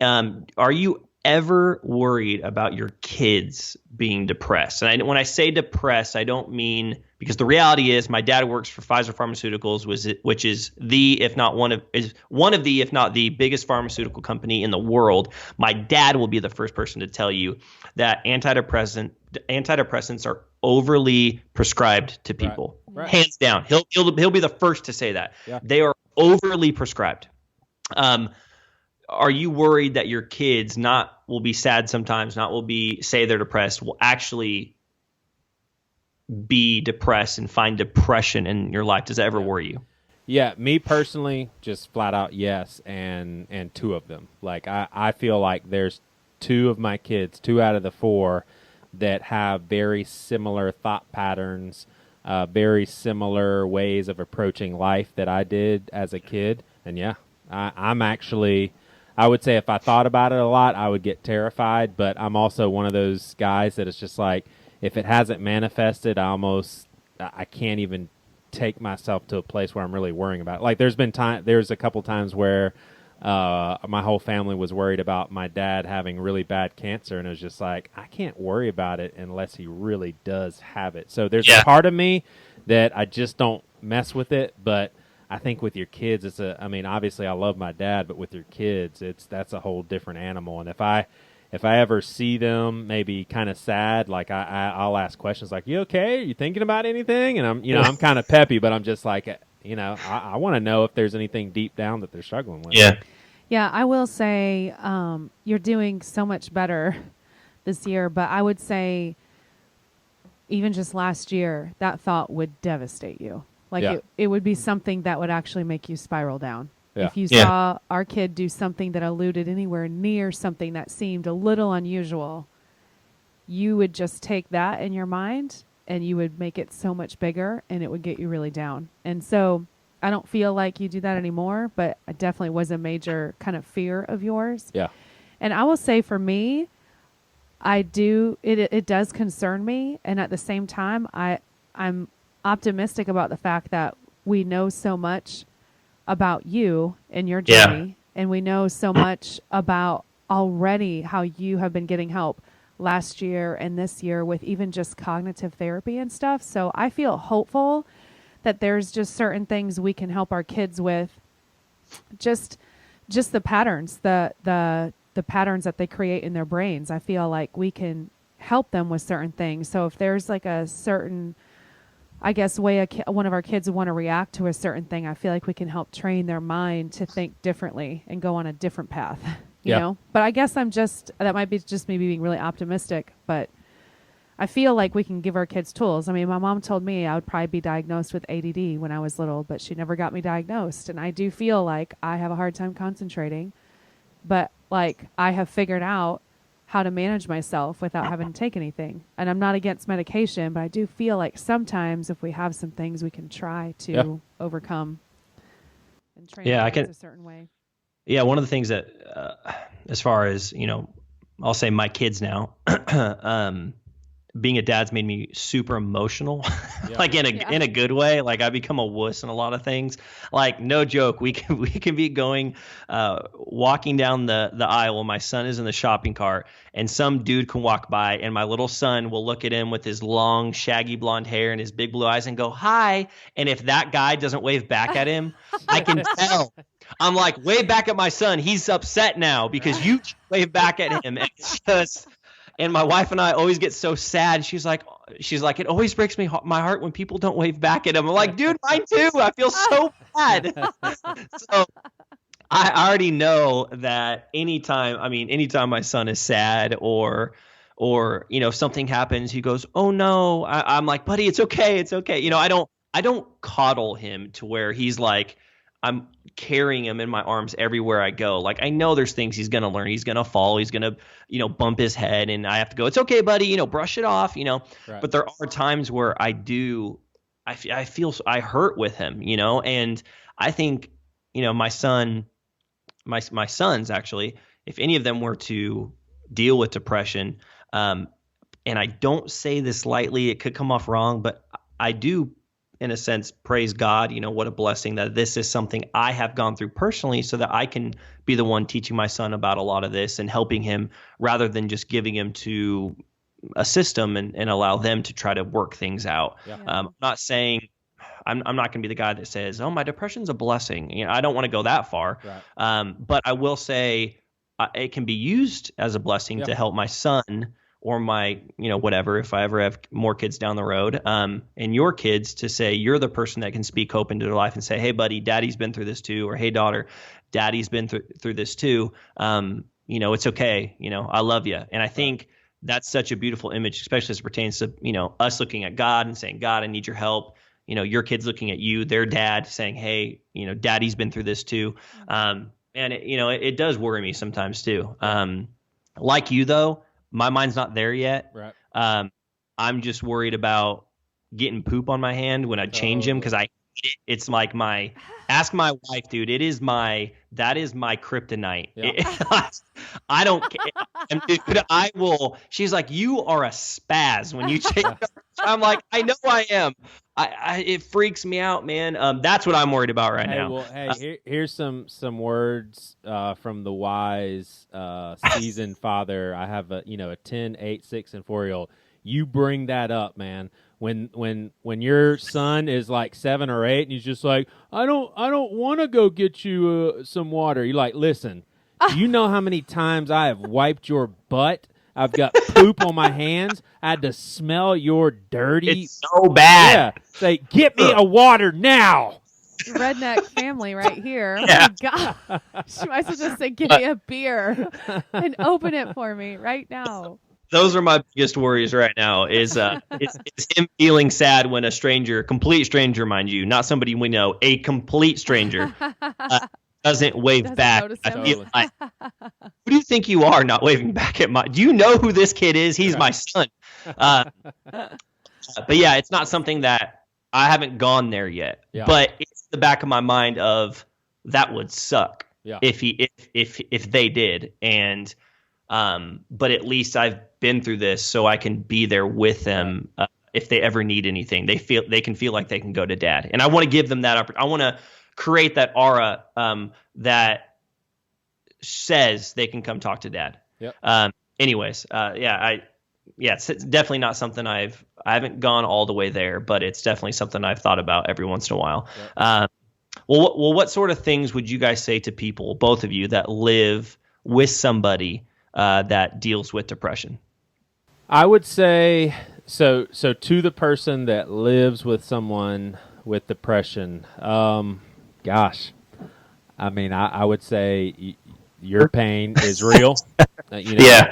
Are you ever worried about your kids being depressed? And when I say depressed, I don't mean, because the reality is my dad works for Pfizer Pharmaceuticals, which is one of the, if not the biggest pharmaceutical company in the world. My dad will be the first person to tell you that antidepressants are overly prescribed to people. Right. Hands down. He'll be the first to say that. Yeah. They are overly prescribed. Are you worried that your kids will be sad sometimes, say they're depressed, will actually be depressed and find depression in your life? Does that ever worry you? Yeah, me personally, just flat out yes, and 2 of them. Like I feel like there's 2 of my kids, 2 out of the 4, that have very similar thought patterns, very similar ways of approaching life that I did as a kid. And yeah, I would say if I thought about it a lot, I would get terrified, but I'm also one of those guys that it's just like, if it hasn't manifested, I can't even take myself to a place where I'm really worrying about it. Like there's a couple times where my whole family was worried about my dad having really bad cancer, and it was just like, I can't worry about it unless he really does have it. So there's a part of me that I just don't mess with it, but I think with your kids, obviously I love my dad, but with your kids, that's a whole different animal. And if I ever see them maybe kind of sad, like I'll ask questions like, "You okay? Are you thinking about anything?" And I'm kind of peppy, but I'm just like, I want to know if there's anything deep down that they're struggling with. Yeah, I will say you're doing so much better this year, but I would say even just last year, that thought would devastate you. Like it would be something that would actually make you spiral down. Yeah. If you saw our kid do something that alluded anywhere near something that seemed a little unusual, you would just take that in your mind and you would make it so much bigger, and it would get you really down. And so I don't feel like you do that anymore, but it definitely was a major kind of fear of yours. Yeah. And I will say for me, it does concern me. And at the same time, I'm optimistic about the fact that we know so much about you and your journey, and we know so much about already how you have been getting help last year and this year with even just cognitive therapy and stuff. So I feel hopeful that there's just certain things we can help our kids with, just the patterns, the patterns that they create in their brains. I feel like we can help them with certain things. So if there's like a certain, I guess, way one of our kids would want to react to a certain thing, I feel like we can help train their mind to think differently and go on a different path, you know? But I guess that might be just me being really optimistic, but I feel like we can give our kids tools. I mean, my mom told me I would probably be diagnosed with ADD when I was little, but she never got me diagnosed. And I do feel like I have a hard time concentrating, but like I have figured out how to manage myself without having to take anything. And I'm not against medication, but I do feel like sometimes if we have some things we can try to overcome and train a certain way. Yeah, one of the things that, as far as, I'll say my kids now, being a dad's made me super emotional, like in a good way. Like I become a wuss in a lot of things. Like no joke, we can be going, walking down the aisle when my son is in the shopping cart, and some dude can walk by, and my little son will look at him with his long, shaggy blonde hair and his big blue eyes and go, "Hi." And if that guy doesn't wave back at him, I can tell. I'm like, wave back at my son. He's upset now because you wave back at him. And it's just. And my wife and I always get so sad. She's like, it always breaks my heart when people don't wave back at him. I'm like, dude, mine too. I feel so bad. So I already know that anytime my son is sad or something happens, he goes, "Oh no." I'm like, "Buddy, it's okay. It's okay." I don't I don't coddle him to where he's like, I'm carrying him in my arms everywhere I go. Like, I know there's things he's going to learn. He's going to fall. He's going to, bump his head, and I have to go, it's okay, buddy, brush it off, Right. But there are times where I feel I hurt with him, and I think, my sons actually, if any of them were to deal with depression, and I don't say this lightly, it could come off wrong, but I do, in a sense, praise God, what a blessing that this is something I have gone through personally so that I can be the one teaching my son about a lot of this and helping him rather than just giving him to a system and allow them to try to work things out. Yeah. I'm not saying I'm not going to be the guy that says, oh, my depression's a blessing. I don't want to go that far. Right. But I will say it can be used as a blessing to help my son or my, whatever, if I ever have more kids down the road, and your kids, to say you're the person that can speak hope into their life and say, hey, buddy, daddy's been through this too, or hey, daughter, daddy's been through this too. It's okay. I love you. And I think that's such a beautiful image, especially as it pertains to, us looking at God and saying, God, I need your help. Your kids looking at you, their dad saying, hey, daddy's been through this too. And it does worry me sometimes too. Like you though, my mind's not there yet. Right. I'm just worried about getting poop on my hand when I change him, because it's like ask my wife, dude. That is my kryptonite. Yeah. I don't care. And dude, she's like, you are a spaz when you change. I'm like, I know I am. It freaks me out, man. That's what I'm worried about right now. Well, here's some words from the wise seasoned father. I have a 10, 8, 6, and 4-year-old. You bring that up, man. When your son is like 7 or 8, and he's just like, I don't want to go get you some water. You're like, listen, do you know how many times I have wiped your butt? I've got poop on my hands. I had to smell your dirty. It's so bad. Yeah. Say, get me a water now. Redneck family right here. Yeah. Oh my God. She might as well just say, give me a beer and open it for me right now. Those are my biggest worries right now is him feeling sad when a stranger, complete stranger, mind you, not somebody we know, a complete stranger, doesn't wave back. Notice I him. feel like, who do you think you are not waving back at do you know who this kid is? He's my son. But yeah, it's not something that I haven't gone there yet, but it's the back of my mind of that would suck if they did. And, but at least I've been through this so I can be there with them. If they ever need anything, they can feel like they can go to dad. And I want to give them that opportunity. I want to create that aura that says they can come talk to dad. Yep. It's definitely not something I haven't gone all the way there, but it's definitely something I've thought about every once in a while. Yep. What sort of things would you guys say to people, both of you, that live with somebody that deals with depression? I would say so to the person that lives with someone with depression, gosh, I mean, I would say your pain is real.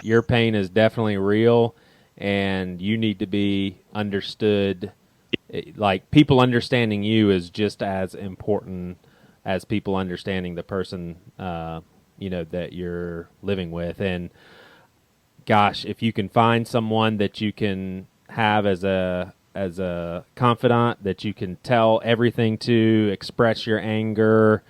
Your pain is definitely real, and you need to be understood. Like, people understanding you is just as important as people understanding the person, that you're living with. And gosh, if you can find someone that you can have as a confidant, that you can tell everything to, express your anger,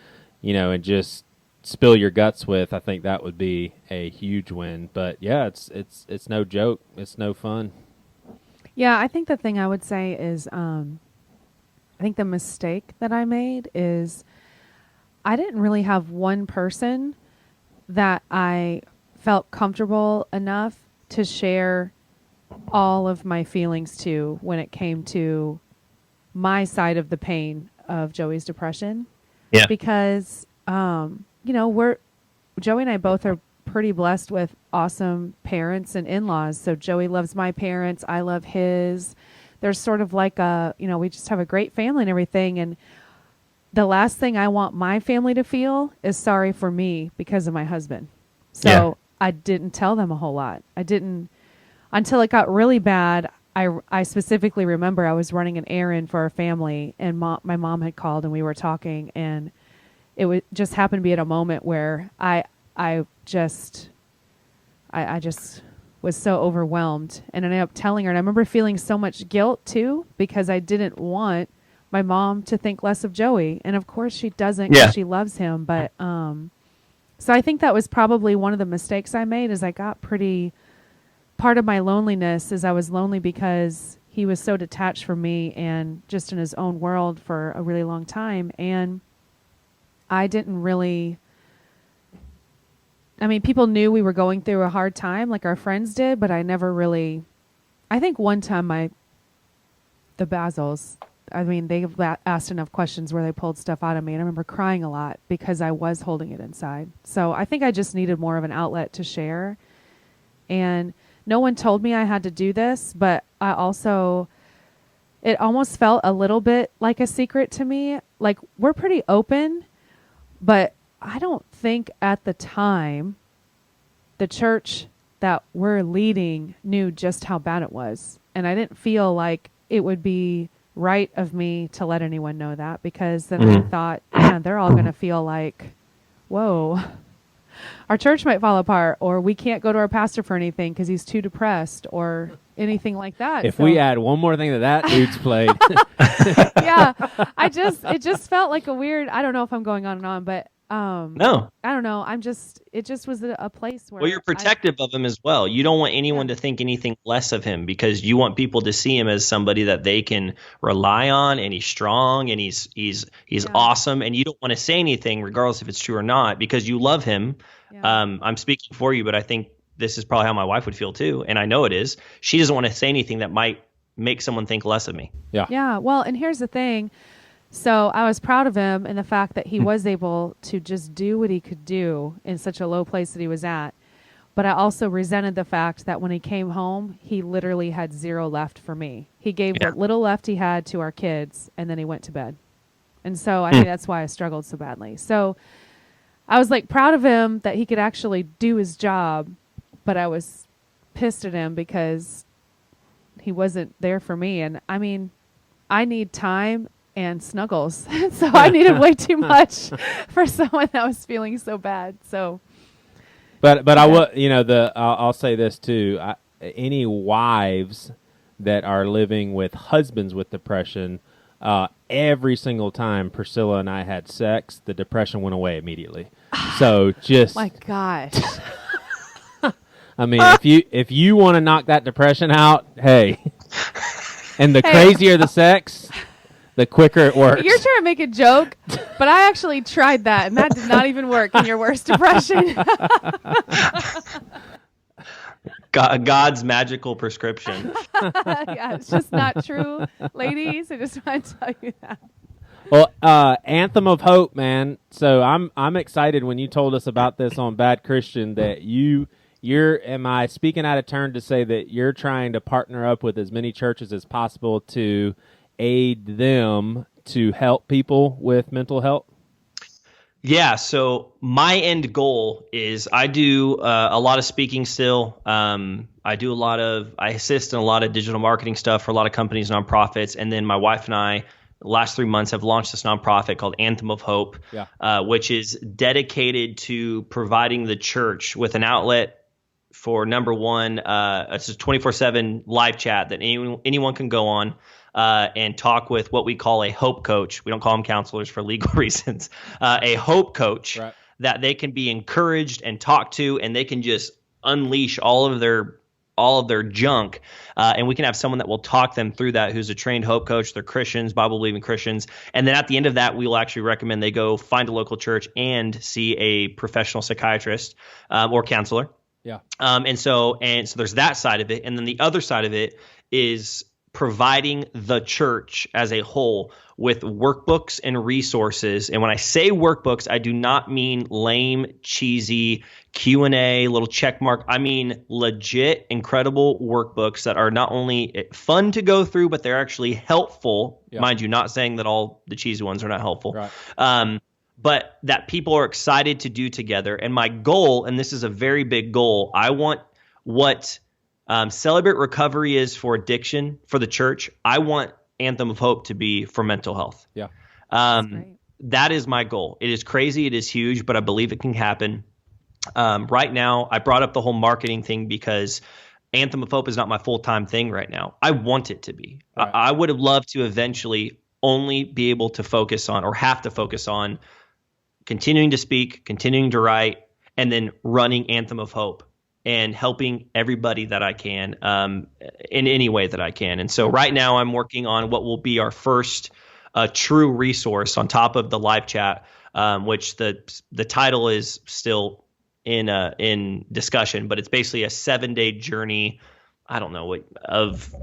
and just spill your guts with, I think that would be a huge win. But yeah, it's no joke. It's no fun. Yeah, I think the thing I would say is, I think the mistake that I made is I didn't really have one person that I felt comfortable enough to share all of my feelings to when it came to my side of the pain of Joey's depression. Yeah. Because, Joey and I both are pretty blessed with awesome parents and in-laws. So Joey loves my parents. I love his. There's sort of like we just have a great family and everything. And the last thing I want my family to feel is sorry for me because of my husband. So I didn't tell them a whole lot. I didn't, until it got really bad. I specifically remember I was running an errand for our family, and my mom had called, and we were talking, and it would just happened to be at a moment where I just was so overwhelmed, and I ended up telling her. And I remember feeling so much guilt too, because I didn't want my mom to think less of Joey, and of course she doesn't, because she loves him. But so I think that was probably one of the mistakes I made. Is I got pretty. Part of my loneliness is I was lonely because he was so detached from me and just in his own world for a really long time, and I didn't really. I mean, people knew we were going through a hard time, like our friends did, but I never really. I think one time the Basils, I mean, they asked enough questions where they pulled stuff out of me, and I remember crying a lot because I was holding it inside. So I think I just needed more of an outlet to share, and no one told me I had to do this, but I also. It almost felt a little bit like a secret to me. Like, we're pretty open, but I don't think at the time the church that we're leading knew just how bad it was. And I didn't feel like it would be right of me to let anyone know that, because then I thought, man, they're all going to feel like, whoa, our church might fall apart, or we can't go to our pastor for anything because he's too depressed, or anything like that. If we add one more thing that dude's played. Yeah, it just felt like a weird, I don't know if I'm going on and on, but no, I don't know. It just was a place where. Well, you're protective of him as well. You don't want anyone to think anything less of him, because you want people to see him as somebody that they can rely on, and he's strong, and he's awesome, and you don't want to say anything regardless if it's true or not, because you love him. Yeah. I'm speaking for you, but I think this is probably how my wife would feel too, and I know it is. She doesn't want to say anything that might make someone think less of me. Yeah. Yeah. Well, and here's the thing. So I was proud of him in the fact that he was able to just do what he could do in such a low place that he was at. But I also resented the fact that when he came home, he literally had zero left for me. He gave what little left he had to our kids, and then he went to bed. And so I think that's why I struggled so badly. So I was like proud of him that he could actually do his job, but I was pissed at him because he wasn't there for me. And I mean, I need time and snuggles. So I needed way too much for someone that was feeling so bad. So, but I will, I'll say this too. Any wives that are living with husbands with depression, every single time Priscilla and I had sex, the depression went away immediately. So just my gosh. I mean, if you want to knock that depression out, hey. And the crazier the sex, the quicker it works. You're trying to make a joke, but I actually tried that, and that did not even work in your worst depression. God's magical prescription. Yeah, it's just not true, ladies. I just want to tell you that. Well, Anthem of Hope, man. So I'm excited when you told us about this on Bad Christian that you're, am I speaking out of turn to say that you're trying to partner up with as many churches as possible to aid them to help people with mental health? Yeah, so my end goal is I do a lot of speaking still. I assist in a lot of digital marketing stuff for a lot of companies, nonprofits, and then my wife and I, the last 3 months, have launched this nonprofit called Anthem of Hope, which is dedicated to providing the church with an outlet for, number one, it's a 24/7 live chat that anyone can go on and talk with what we call a hope coach. We don't call them counselors for legal reasons. A hope coach that they can be encouraged and talk to, and they can just unleash all of their junk, and we can have someone that will talk them through that, who's a trained hope coach. They're Christians, Bible-believing Christians, and then at the end of that, we will actually recommend they go find a local church and see a professional psychiatrist or counselor. Yeah. And so there's that side of it, and then the other side of it is providing the church as a whole with workbooks and resources. And when I say workbooks, I do not mean lame, cheesy Q&A, little check mark. I mean legit, incredible workbooks that are not only fun to go through, but they're actually helpful. Yeah. Mind you, not saying that all the cheesy ones are not helpful. Right. But that people are excited to do together. And my goal, and this is a very big goal, I want what Celebrate Recovery is for addiction for the church. I want Anthem of Hope to be for mental health. Yeah. That is my goal. It is crazy. It is huge, but I believe it can happen. Right now, I brought up the whole marketing thing because Anthem of Hope is not my full-time thing right now. I want it to be. Right. I would have loved to eventually only be able to focus on, or have to focus on, continuing to speak, continuing to write, and then running Anthem of Hope and helping everybody that I can in any way that I can. And so right now I'm working on what will be our first true resource on top of the live chat, which the title is still in discussion, but it's basically a 7-day journey. I don't know of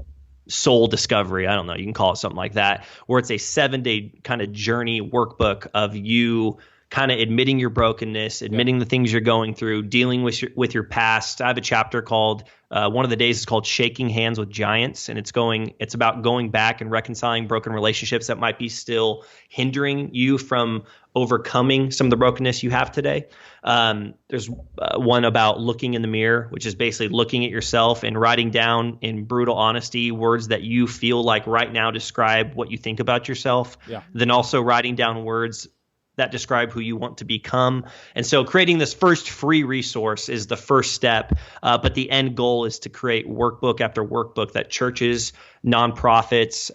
soul discovery. I don't know. You can call it something like that, where it's a 7-day kind of journey workbook of you kind of admitting your brokenness, admitting the things you're going through, dealing with your past. I have a chapter called one of the days is called Shaking Hands with Giants, and it's about going back and reconciling broken relationships that might be still hindering you from overcoming some of the brokenness you have today. There's one about looking in the mirror, which is basically looking at yourself and writing down in brutal honesty words that you feel like right now describe what you think about yourself. Yeah. Then also writing down words that describe who you want to become. And so creating this first free resource is the first step. But the end goal is to create workbook after workbook that churches, nonprofits,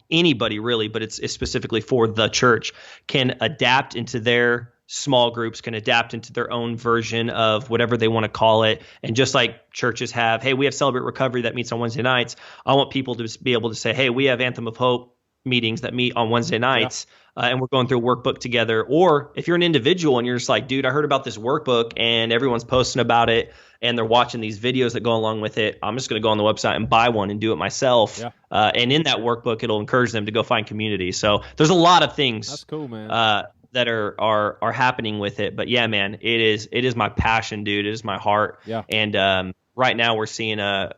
anybody really, but it's specifically for the church, can adapt into their small groups, can adapt into their own version of whatever they want to call it. And just like churches have, hey, we have Celebrate Recovery that meets on Wednesday nights. I want people to be able to say, hey, we have Anthem of Hope meetings that meet on Wednesday nights. And we're going through a workbook together. Or if you're an individual and you're just like, dude, I heard about this workbook and everyone's posting about it and they're watching these videos that go along with it, I'm just going to go on the website and buy one and do it myself. Yeah. And in that workbook, it'll encourage them to go find community. So there's a lot of things. That's cool, man. That are happening with it. But yeah, man, it is my passion, dude. It is my heart. Yeah. And right now we're seeing a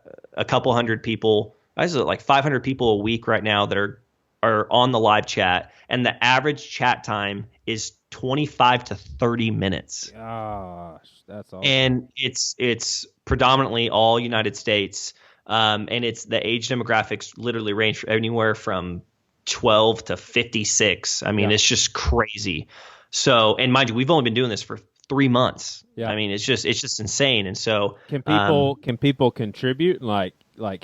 couple hundred people, like 500 people a week right now that are on the live chat, and the average chat time is 25 to 30 minutes. Gosh, that's awesome. And it's predominantly all United States. And it's the age demographics literally range anywhere from 12 to 56. I mean, It's just crazy. So, and mind you, we've only been doing this for 3 months. Yeah. I mean, it's just insane. And so can people contribute, like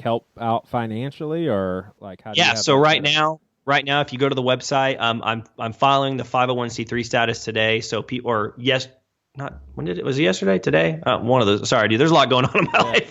help out financially, or like how do you have so right now, if you go to the website, I'm filing the 501c3 status today. So was it yesterday? Today? One of those. Sorry, dude. There's a lot going on in my life.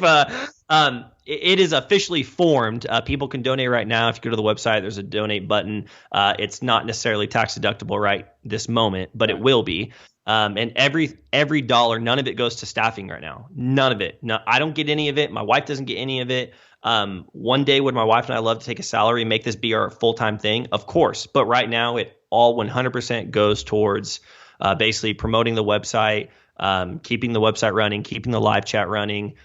It is officially formed. People can donate right now. If you go to the website, there's a donate button. It's not necessarily tax deductible right this moment, but it will be. And every dollar, none of it goes to staffing right now. None of it. No, I don't get any of it. My wife doesn't get any of it. One day would my wife and I love to take a salary and make this be our full-time thing? Of course. But right now it all 100% goes towards basically promoting the website, keeping the website running, keeping the live chat running,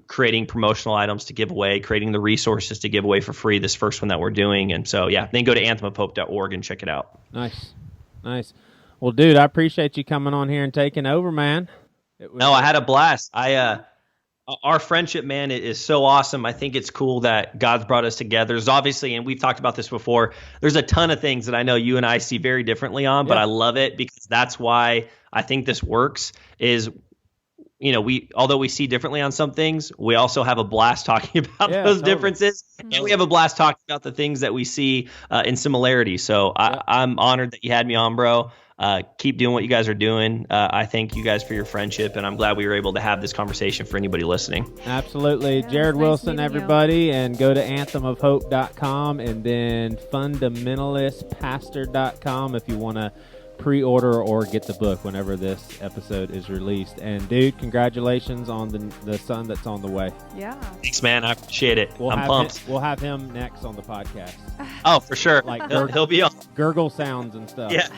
creating promotional items to give away, creating the resources to give away for free, this first one that we're doing. And so, then go to anthemofhope.org and check it out. Nice. Well, dude, I appreciate you coming on here and taking over, man. No, I had a blast. Our friendship, man, is so awesome. I think it's cool that God's brought us together. There's obviously, and we've talked about this before, there's a ton of things that I know you and I see very differently on, but I love it because that's why I think this works is, although we see differently on some things, we also have a blast talking about those differences. And we have a blast talking about the things that we see in similarity. So I'm honored that you had me on, bro. Keep doing what you guys are doing. I thank you guys for your friendship, and I'm glad we were able to have this conversation for anybody listening. Absolutely. Jarrid Wilson, everybody, and go to anthemofhope.com and then fundamentalistpastor.com if you want to pre-order or get the book whenever this episode is released. And dude, congratulations on the son that's on the way. Yeah. Thanks, man. I appreciate it. I'm pumped. We'll have him next on the podcast. Oh, for sure. Like he'll be on. Gurgle sounds and stuff. Yeah.